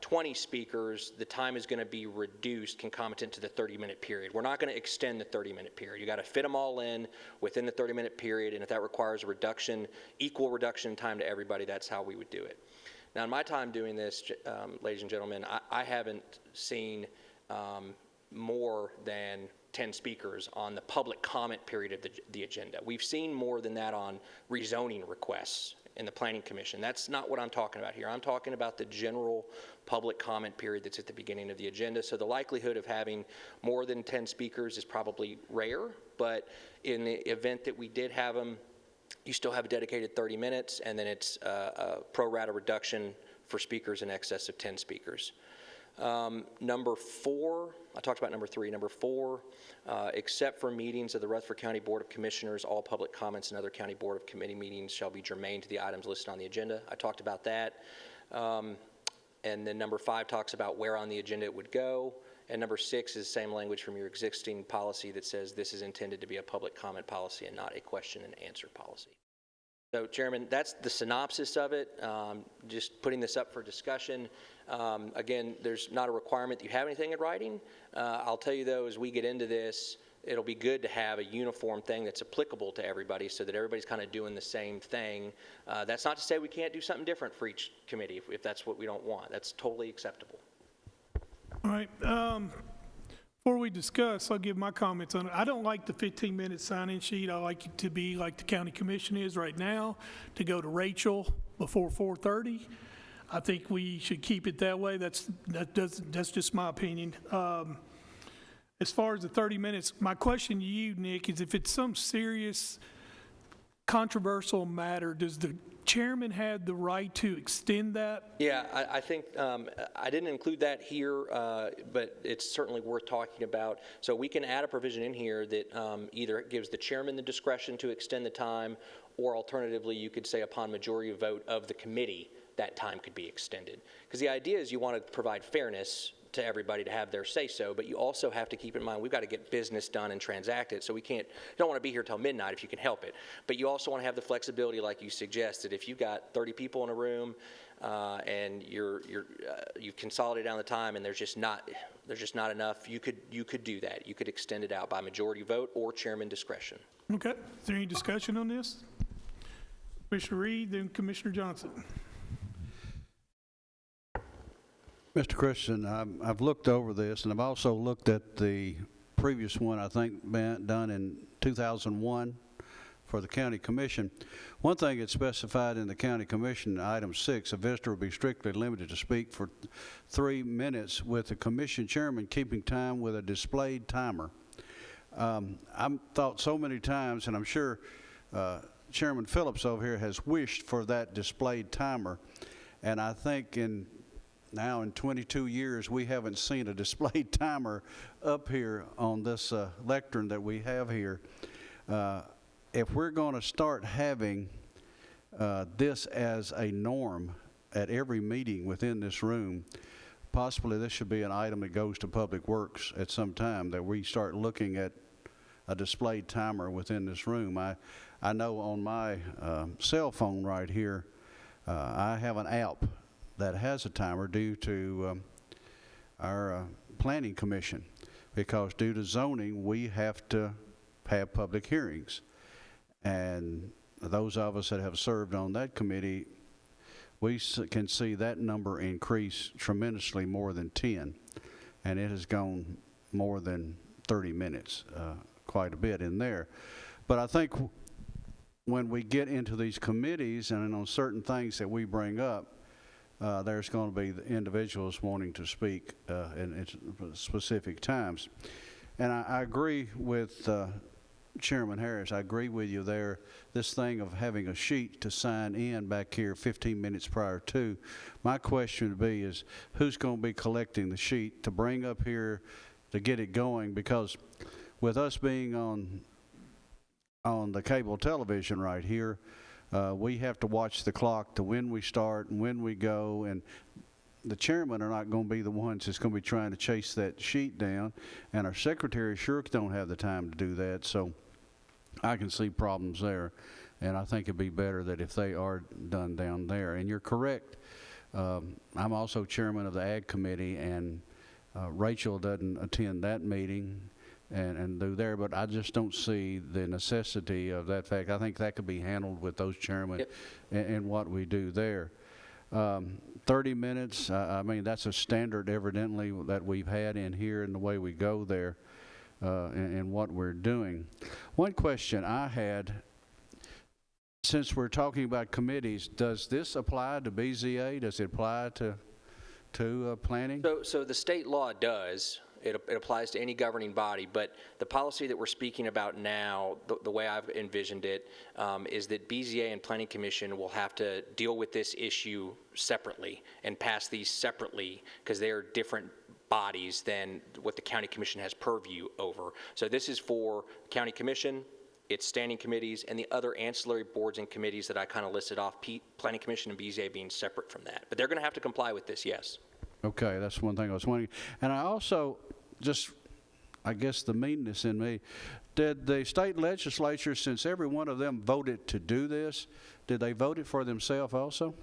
S19: 20 speakers, the time is going to be reduced concomitant to the 30-minute period. We're not going to extend the 30-minute period. You got to fit them all in within the 30-minute period, and if that requires a reduction, equal reduction in time to everybody, that's how we would do it. Now, in my time doing this, ladies and gentlemen, I haven't seen more than 10 speakers on the public comment period of the agenda. We've seen more than that on rezoning requests in the Planning Commission. That's not what I'm talking about here. I'm talking about the general public comment period that's at the beginning of the agenda. So the likelihood of having more than 10 speakers is probably rare, but in the event that we did have them, you still have a dedicated 30 minutes, and then it's a pro rata reduction for speakers in excess of 10 speakers. Number 4, I talked about number 3. Number 4, except for meetings of the Rutherford County Board of Commissioners, all public comments and other county board of committee meetings shall be germane to the items listed on the agenda. I talked about that. And then number 5 talks about where on the agenda it would go. And number 6 is the same language from your existing policy that says this is intended to be a public comment policy and not a question and answer policy. So, Chairman, that's the synopsis of it. Just putting this up for discussion. Again, there's not a requirement that you have anything in writing. I'll tell you, though, as we get into this, it'll be good to have a uniform thing that's applicable to everybody so that everybody's kind of doing the same thing. That's not to say we can't do something different for each committee if that's what we don't want. That's totally acceptable.
S1: All right. Before we discuss, I'll give my comments on it. I don't like the 15-minute sign-in sheet. I like it to be like the county commission is right now, to go to Rachel before 4:30. I think we should keep it that way. That's just my opinion. as far as the 30 minutes, my question to you, Nick, is if it's some serious controversial matter, does the chairman have the right to extend that?
S19: Yeah, I think I didn't include that here, but it's certainly worth talking about. So we can add a provision in here that either gives the chairman the discretion to extend the time, or alternatively, you could say upon majority vote of the committee, that time could be extended. Because the idea is you want to provide fairness to everybody to have their say-so, but you also have to keep in mind we've got to get business done and transacted, so you don't want to be here till midnight if you can help it. But you also want to have the flexibility, like you suggested, if you've got 30 people in a room and you've consolidated down the time and there's just not enough, you could do that. You could extend it out by majority vote or chairman discretion.
S1: Okay. Is there any discussion on this? Commissioner Reed, then Commissioner Johnson.
S2: Mr. Christian, I've looked over this, and I've also looked at the previous one, I think, done in 2001 for the county commission. One thing it's specified in the county commission, item 6, a visitor will be strictly limited to speak for 3 minutes with the commission chairman keeping time with a displayed timer. I've thought so many times, and I'm sure Chairman Phillips over here has wished for that displayed timer, and I think now in 22 years, we haven't seen a displayed timer up here on this lectern that we have here. If we're going to start having this as a norm at every meeting within this room, possibly this should be an item that goes to Public Works at some time, that we start looking at a displayed timer within this room. I know on my cell phone right here, I have an app that has a timer due to our planning commission, because due to zoning we have to have public hearings, and those of us that have served on that committee, we can see that number increase tremendously, more than 10, and it has gone more than 30 minutes, quite a bit in there. But I think when we get into these committees and on certain things that we bring up, there's going to be the individuals wanting to speak in specific times. And I agree with Chairman Harris. I agree with you there. This thing of having a sheet to sign in back here 15 minutes prior to, my question would be is who's going to be collecting the sheet to bring up here to get it going? Because with us being on the cable television right here, we have to watch the clock to when we start and when we go, and the chairmen are not going to be the ones that's going to be trying to chase that sheet down, and our secretaries sure don't have the time to do that. So I can see problems there, and I think it'd be better that if they are done down there. And you're correct. I'm also chairman of the Ag Committee, and Rachel doesn't attend that meeting and do there, but I just don't see the necessity of that fact. I think that could be handled with those chairmen and what we do there. 30 minutes, I mean, that's a standard evidently that we've had in here and the way we go there and what we're doing. One question I had, since we're talking about committees, does this apply to BZA? Does it apply to planning?
S19: So the state law does. It applies to any governing body, but the policy that we're speaking about now, the way I've envisioned it, is that BZA and Planning Commission will have to deal with this issue separately and pass these separately, because they are different bodies than what the County Commission has purview over. So this is for County Commission, its standing committees, and the other ancillary boards and committees that I kind of listed off, Planning Commission and BZA being separate from that. But they're going to have to comply with this, yes.
S2: Okay, that's one thing I was wondering. And I also, I guess the meanness in me, did the state legislature, since every one of them voted to do this, did they vote it for themselves also?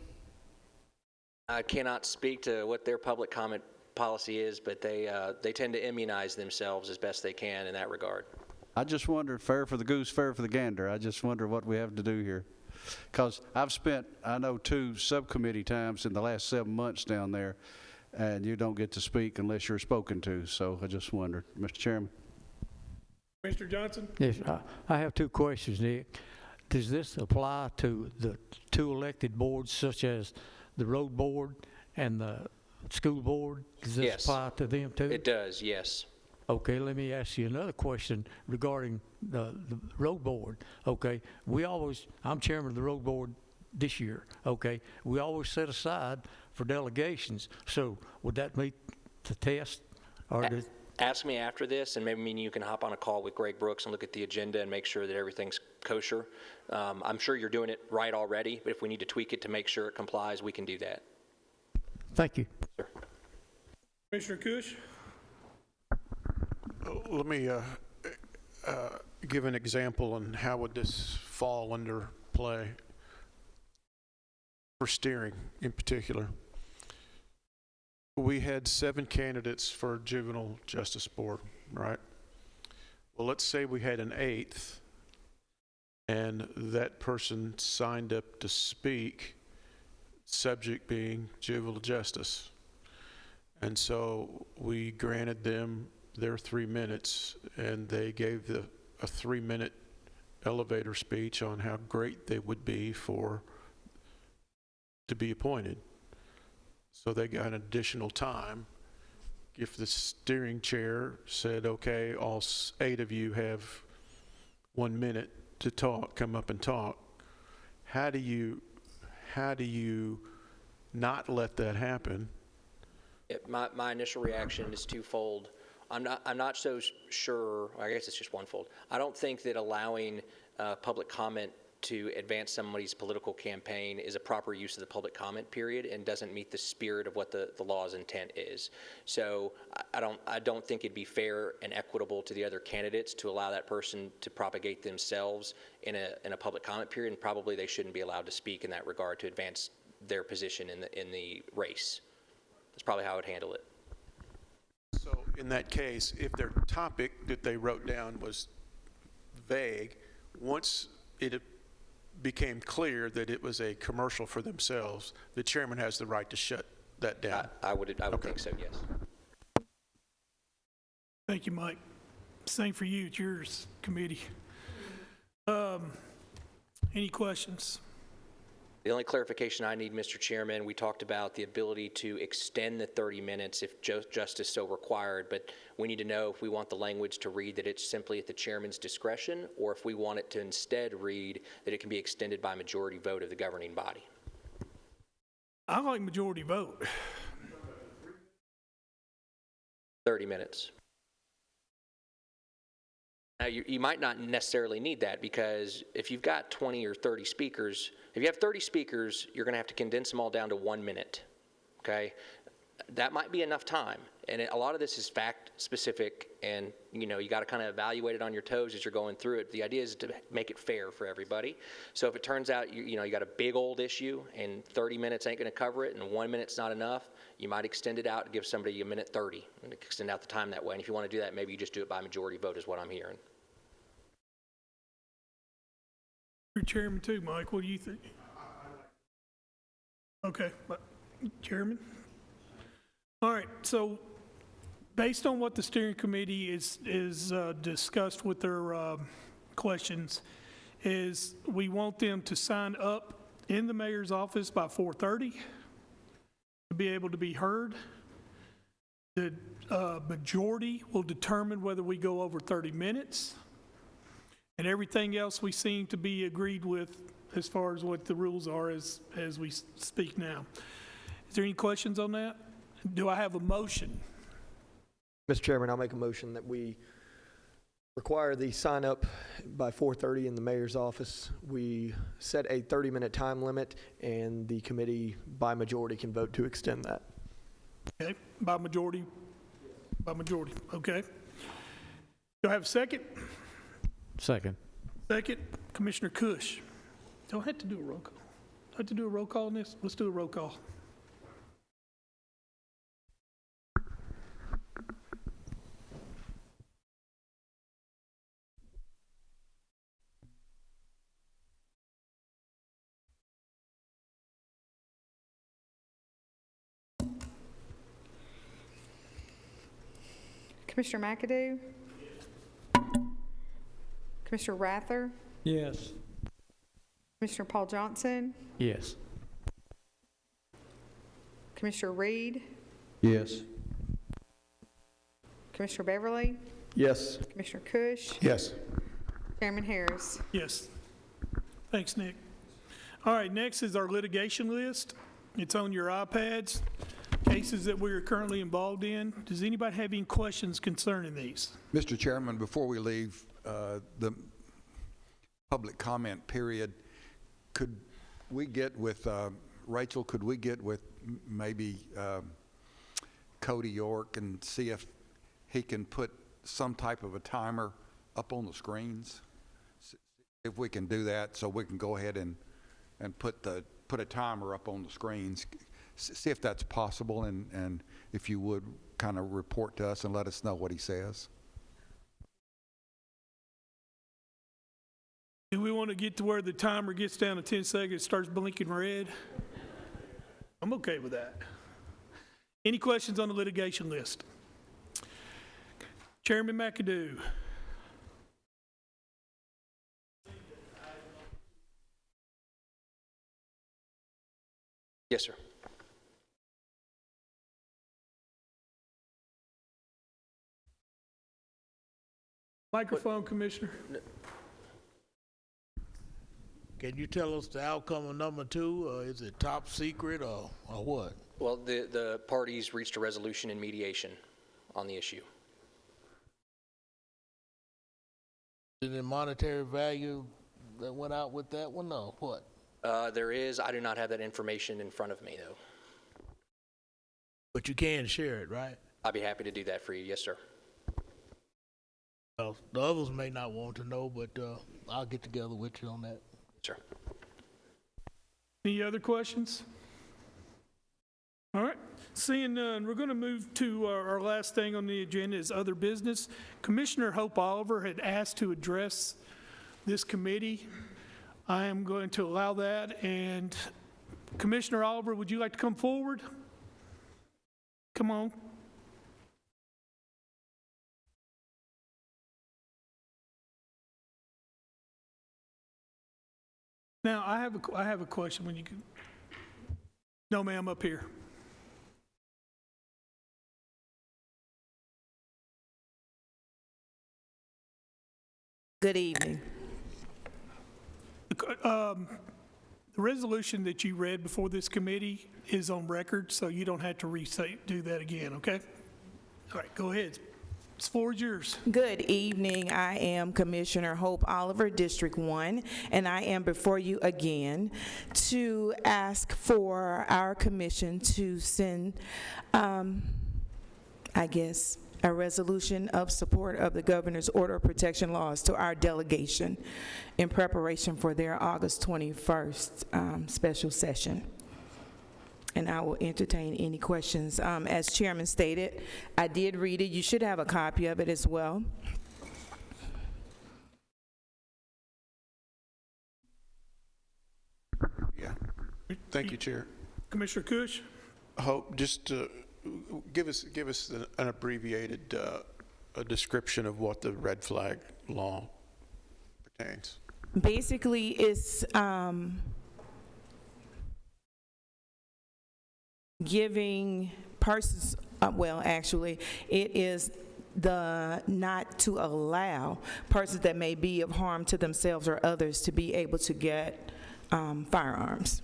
S19: I cannot speak to what their public comment policy is, but they tend to immunize themselves as best they can in that regard.
S2: I just wonder, fair for the goose, fair for the gander. I just wonder what we have to do here. Because I've spent, I know, 2 subcommittee times in the last 7 months down there, and you don't get to speak unless you're spoken to. So I just wondered, Mr. Chairman.
S1: Mr. Johnson?
S18: Yes, I have 2 questions, Nick. Does this apply to the 2 elected boards, such as the road board and the school board? Does this apply to them too?
S19: It does, yes.
S18: Okay, let me ask you another question regarding the road board. Okay, I'm chairman of the road board this year. Okay, we always set aside for delegations. So would that meet the test? Or
S19: Ask me after this, and maybe me and you can hop on a call with Greg Brooks and look at the agenda and make sure that everything's kosher. I'm sure you're doing it right already, but if we need to tweak it to make sure it complies, we can do that.
S18: Thank you.
S19: Sure.
S1: Commissioner Kush?
S17: Let me give an example on how would this fall under play for steering in particular. We had 7 candidates for Juvenile Justice Board, right? Well, let's say we had an 8th, and that person signed up to speak, subject being juvenile justice. And so we granted them their 3 minutes, and they gave a 3-minute elevator speech on how great they would be to be appointed. So they got an additional time. If the steering chair said, okay, all 8 of you have 1 minute to talk, come up and talk, how do you not let that happen?
S19: My initial reaction is twofold. I'm not so sure, I guess it's just onefold. I don't think that allowing public comment to advance somebody's political campaign is a proper use of the public comment period and doesn't meet the spirit of what the law's intent is. So I don't think it'd be fair and equitable to the other candidates to allow that person to propagate themselves in a public comment period, and probably they shouldn't be allowed to speak in that regard to advance their position in the race. That's probably how I would handle it.
S17: So in that case, if their topic that they wrote down was vague, once it became clear that it was a commercial for themselves, the chairman has the right to shut that down.
S19: I would think so, yes.
S1: Thank you, Mike. Same for you. It's yours, committee. Any questions?
S19: The only clarification I need, Mr. Chairman, we talked about the ability to extend the 30 minutes if justice so required, but we need to know if we want the language to read that it's simply at the chairman's discretion, or if we want it to instead read that it can be extended by majority vote of the governing body.
S1: I like majority vote.
S19: 30 minutes. Now, you might not necessarily need that, because if you've got 20 or 30 speakers, if you have 30 speakers, you're going to have to condense them all down to 1 minute, okay? That might be enough time. And a lot of this is fact specific, and you got to kind of evaluate it on your toes as you're going through it. The idea is to make it fair for everybody. So if it turns out you got a big old issue and 30 minutes ain't going to cover it and 1 minute's not enough, you might extend it out and give somebody 1:30 and extend out the time that way. And if you want to do that, maybe you just do it by majority vote is what I'm hearing.
S1: You're chairman too, Mike. What do you think? Okay, chairman? All right, so based on what the steering committee is discussed with their questions, is we want them to sign up in the mayor's office by 4:30 to be able to be heard. The majority will determine whether we go over 30 minutes. And everything else we seem to be agreed with as far as what the rules are as we speak now. Is there any questions on that? Do I have a motion?
S3: Mr. Chairman, I'll make a motion that we require the sign up by 4:30 in the mayor's office. We set a 30-minute time limit, and the committee by majority can vote to extend that.
S1: Okay, by majority? By majority, okay. Do I have a second?
S18: Second.
S1: Second, Commissioner Kush. Do I have to do a roll call? Do I have to do a roll call on this? Let's do a roll call.
S4: Commissioner McAdoo? Commissioner Rather?
S18: Yes.
S4: Commissioner Paul Johnson?
S18: Yes.
S4: Commissioner Reed?
S2: Yes.
S4: Commissioner Beverly,
S3: Yes.
S4: Commissioner Kush,
S15: Yes.
S4: Chairman Harris.
S1: Yes. Thanks, Nick. All right, next is our litigation list. It's on your iPads, cases that we are currently involved in. Does anybody have any questions concerning these?
S21: Mr. Chairman, before we leave the public comment period, could we get with, Rachel, could we get with maybe Cody York and see if he can put some type of a timer up on the screens? If we can do that, so we can go ahead and put a timer up on the screens. See if that's possible, and if you would kind of report to us and let us know what he says.
S1: Do we want to get to where the timer gets down to 10 seconds, starts blinking red? I'm okay with that. Any questions on the litigation list? Chairman McAdoo.
S19: Yes, sir.
S1: Microphone, Commissioner.
S22: Can you tell us the outcome of number 2, or is it top secret, or what?
S19: Well, the parties reached a resolution in mediation on the issue.
S22: Is there monetary value that went out with that one, or what?
S19: There is. I do not have that information in front of me, though.
S22: But you can share it, right?
S19: I'd be happy to do that for you. Yes, sir.
S22: Well, the others may not want to know, but I'll get together with you on that.
S19: Sure.
S1: Any other questions? All right. Seeing none, we're going to move to our last thing on the agenda is other business. Commissioner Hope Oliver had asked to address this committee. I am going to allow that. And Commissioner Oliver, would you like to come forward? Come on. Now, I have a question when you can. No, ma'am, up here.
S23: Good evening.
S1: The resolution that you read before this committee is on record, so you don't have to do that again, okay? All right, go ahead. This floor is yours.
S23: Good evening. I am Commissioner Hope Oliver, District 1, and I am before you again to ask for our commission to send, I guess, a resolution of support of the Governor's Order of Protection laws to our delegation in preparation for their August 21st special session. And I will entertain any questions. As Chairman stated, I did read it. You should have a copy of it as well.
S17: Yeah. Thank you, Chair.
S1: Commissioner Kush?
S17: Hope, just to give us an abbreviated description of what the red flag law pertains.
S23: Basically, it's giving persons, well, actually, it is the not to allow persons that may be of harm to themselves or others to be able to get firearms.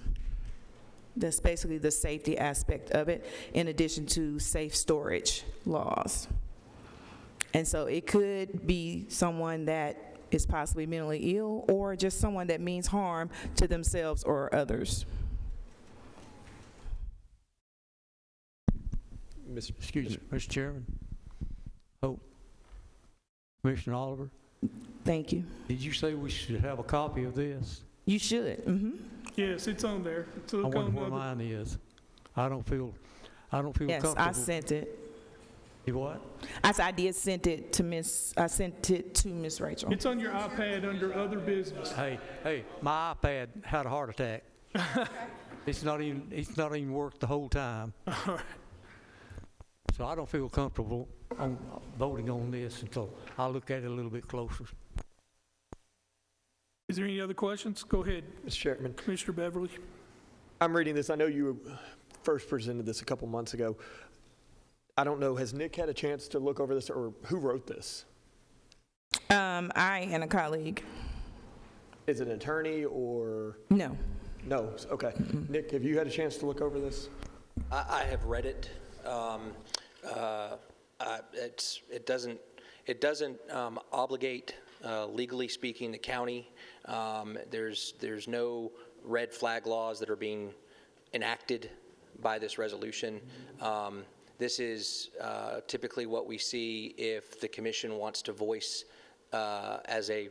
S23: That's basically the safety aspect of it, in addition to safe storage laws. And so it could be someone that is possibly mentally ill, or just someone that means harm to themselves or others.
S18: Excuse me, Mr. Chairman. Hope. Commissioner Oliver.
S23: Thank you.
S18: Did you say we should have a copy of this?
S23: You should. Mm-hmm.
S1: Yes, it's on there.
S18: I wonder where mine is. I don't feel
S23: yes,
S18: comfortable.
S23: I sent it.
S18: You what?
S23: I did send it to Miss Rachel.
S1: It's on your iPad under other business.
S18: Hey, my iPad had a heart attack. It's not even worked the whole time.
S1: All right.
S23: So I don't feel comfortable on voting on this until I look at it a little bit closer.
S1: Is there any other questions? Go ahead.
S3: Mr. Chairman.
S1: Commissioner Beverly.
S3: I'm reading this. I know you first presented this a couple months ago. I don't know, has Nick had a chance to look over this, or who wrote this?
S23: I and a colleague.
S3: Is it an attorney or?
S23: No.
S3: No, okay. Nick, have you had a chance to look over this?
S19: I have read it. It doesn't obligate, legally speaking, the county. There's no red flag laws that are being enacted by this resolution. This is typically what we see if the commission wants to voice as a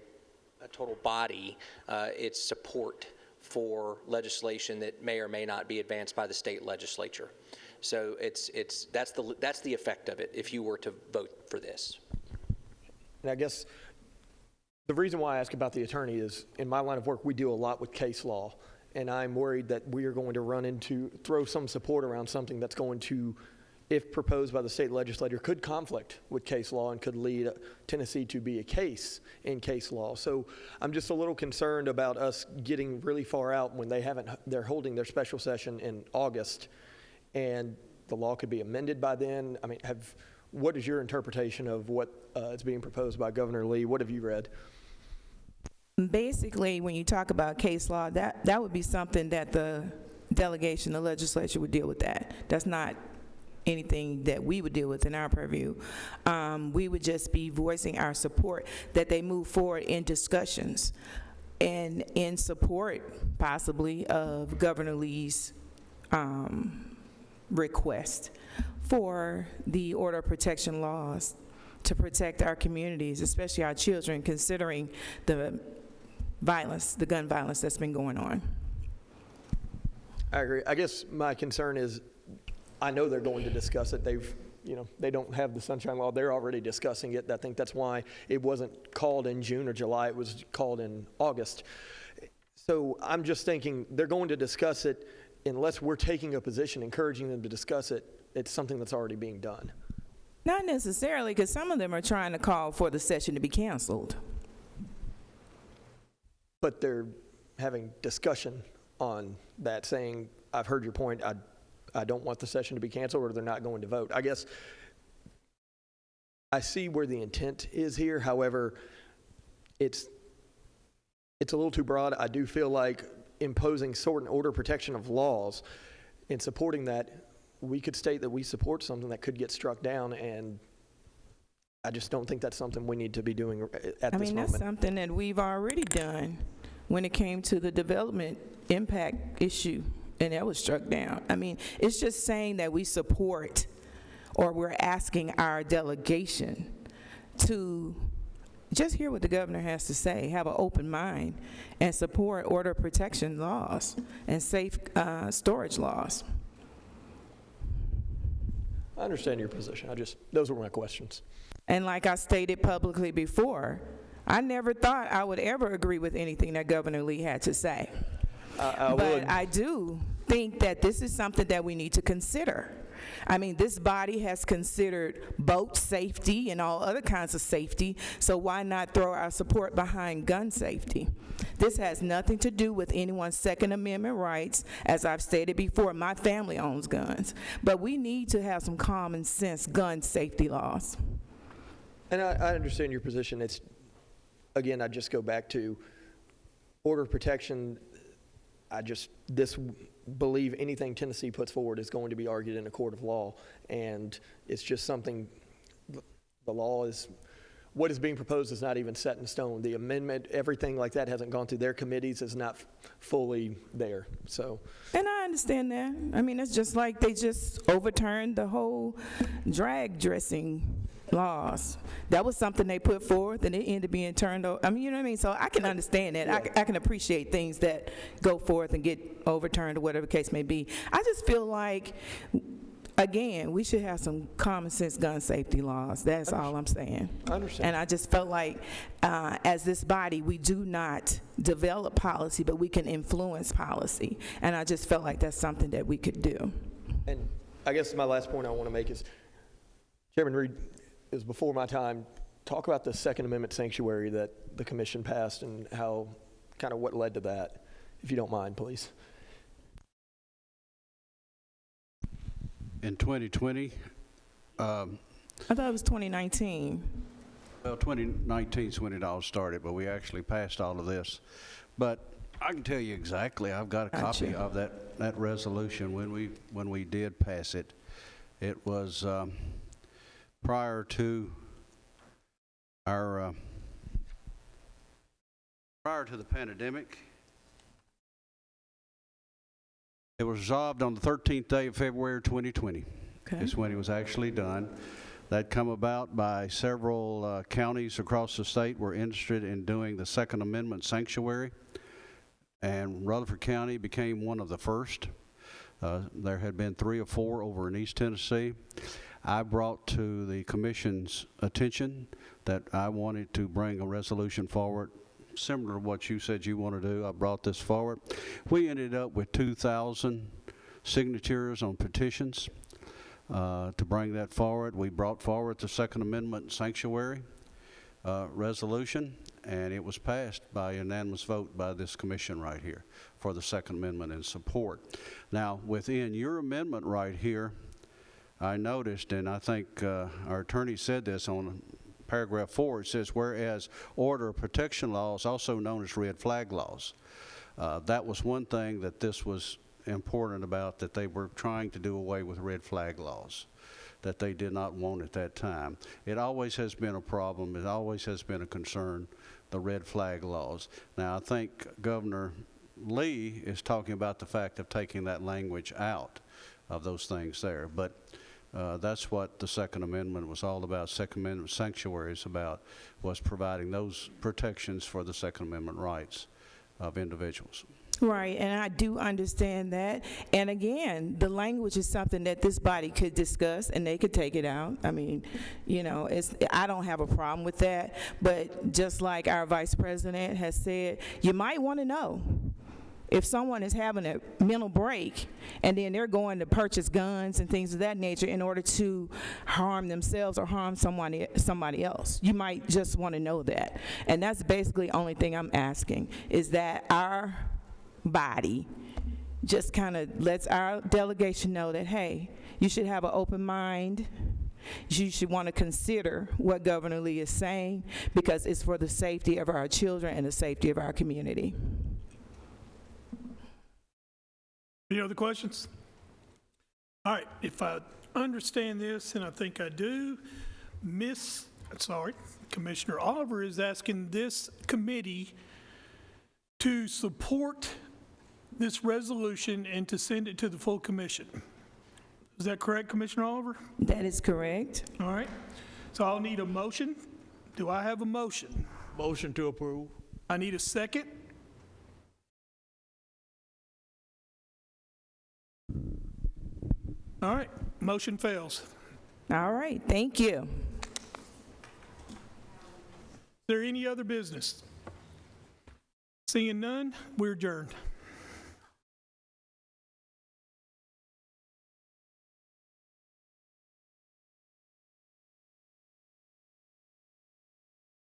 S19: total body its support for legislation that may or may not be advanced by the state legislature. So that's the effect of it if you were to vote for this.
S3: And I guess the reason why I ask about the attorney is, in my line of work, we do a lot with case law, and I'm worried that we are going to throw some support around something that's going to, if proposed by the state legislature, could conflict with case law and could lead Tennessee to be a case in case law. So I'm just a little concerned about us getting really far out when they're holding their special session in August, and the law could be amended by then. I mean, what is your interpretation of what is being proposed by Governor Lee? What have you read?
S23: Basically, when you talk about case law, that would be something that the delegation, the legislature would deal with that. That's not anything that we would deal with in our purview. We would just be voicing our support that they move forward in discussions and in support, possibly, of Governor Lee's request for the order of protection laws to protect our communities, especially our children, considering the violence, the gun violence that's been going on.
S3: I agree. I guess my concern is, I know they're going to discuss it. They don't have the sunshine law. They're already discussing it. I think that's why it wasn't called in June or July. It was called in August. So I'm just thinking they're going to discuss it. Unless we're taking a position encouraging them to discuss it, it's something that's already being done.
S23: Not necessarily, because some of them are trying to call for the session to be canceled.
S3: But they're having discussion on that, saying, I've heard your point, I don't want the session to be canceled, or they're not going to vote. I guess I see where the intent is here. However, it's a little too broad. I do feel like imposing sort and order protection of laws, in supporting that, we could state that we support something that could get struck down, and I just don't think that's something we need to be doing at this moment.
S23: I mean, that's something that we've already done when it came to the development impact issue, and that was struck down. I mean, it's just saying that we support, or we're asking our delegation to just hear what the governor has to say, have an open mind, and support order protection laws and safe storage laws.
S3: I understand your position. Those were my questions.
S23: And like I stated publicly before, I never thought I would ever agree with anything that Governor Lee had to say. But I do think that this is something that we need to consider. I mean, this body has considered boat safety and all other kinds of safety, so why not throw our support behind gun safety? This has nothing to do with anyone's Second Amendment rights. As I've stated before, my family owns guns, but we need to have some common sense gun safety laws.
S3: And I understand your position. Again, I just go back to order of protection. Believe anything Tennessee puts forward is going to be argued in a court of law, and it's just something, the law is, what is being proposed is not even set in stone. The amendment, everything like that hasn't gone through their committees, is not fully there, so.
S23: And I understand that. I mean, it's just like they just overturned the whole drag dressing laws. That was something they put forth, and it ended up being turned over. I mean, you know what I mean? So I can understand that. Yeah. I can appreciate things that go forth and get overturned or whatever the case may be. I just feel like, again, we should have some common sense gun safety laws. That's all I'm saying.
S3: I understand.
S23: And I just felt like, as this body, we do not develop policy, but we can influence policy. And I just felt like that's something that we could do.
S3: And I guess my last point I want to make is, Chairman Reed, it was before my time. Talk about the Second Amendment sanctuary that the commission passed and how, kind of what led to that, if you don't mind, please.
S2: In 2020,
S23: I thought it was 2019.
S2: Well, 2019 is when it all started, but we actually passed all of this. But I can tell you exactly, I've got a copy of that resolution when we did pass it. It was prior to our prior to the pandemic. It was resolved on the 13th day of February 2020. Okay. Is when it was actually done. That come about by several counties across the state were interested in doing the Second Amendment sanctuary, and Rutherford County became one of the first. There had been 3 or 4 over in East Tennessee. I brought to the Commission's attention that I wanted to bring a resolution forward similar to what you said you want to do. I brought this forward. We ended up with 2,000 signatures on petitions to bring that forward. We brought forward the Second Amendment sanctuary resolution, and it was passed by unanimous vote by this commission right here for the Second Amendment and support. Now, within your amendment right here, I noticed, and I think our attorney said this on paragraph 4, it says, whereas order of protection laws, also known as red flag laws. That was one thing that this was important about, that they were trying to do away with red flag laws that they did not want at that time. It always has been a problem. It always has been a concern, the red flag laws. Now, I think Governor Lee is talking about the fact of taking that language out of those things there. But that's what the Second Amendment was all about. Second Amendment sanctuary is about, was providing those protections for the Second Amendment rights of individuals.
S23: Right, and I do understand that. And again, the language is something that this body could discuss, and they could take it out. I mean, you know, I don't have a problem with that. But just like our vice president has said, you might want to know if someone is having a mental break and then they're going to purchase guns and things of that nature in order to harm themselves or harm somebody else. You might just want to know that. And that's basically the only thing I'm asking, is that our body just kind of lets our delegation know that, hey, you should have an open mind. You should want to consider what Governor Lee is saying, because it's for the safety of our children and the safety of our community.
S1: Any other questions? All right, if I understand this, and I think I do, Commissioner Oliver is asking this committee to support this resolution and to send it to the full commission. Is that correct, Commissioner Oliver?
S23: That is correct.
S1: All right, so I'll need a motion. Do I have a motion?
S22: Motion to approve.
S1: I need a second. All right, motion fails.
S23: All right, thank you.
S1: Is there any other business? Seeing none, we're adjourned.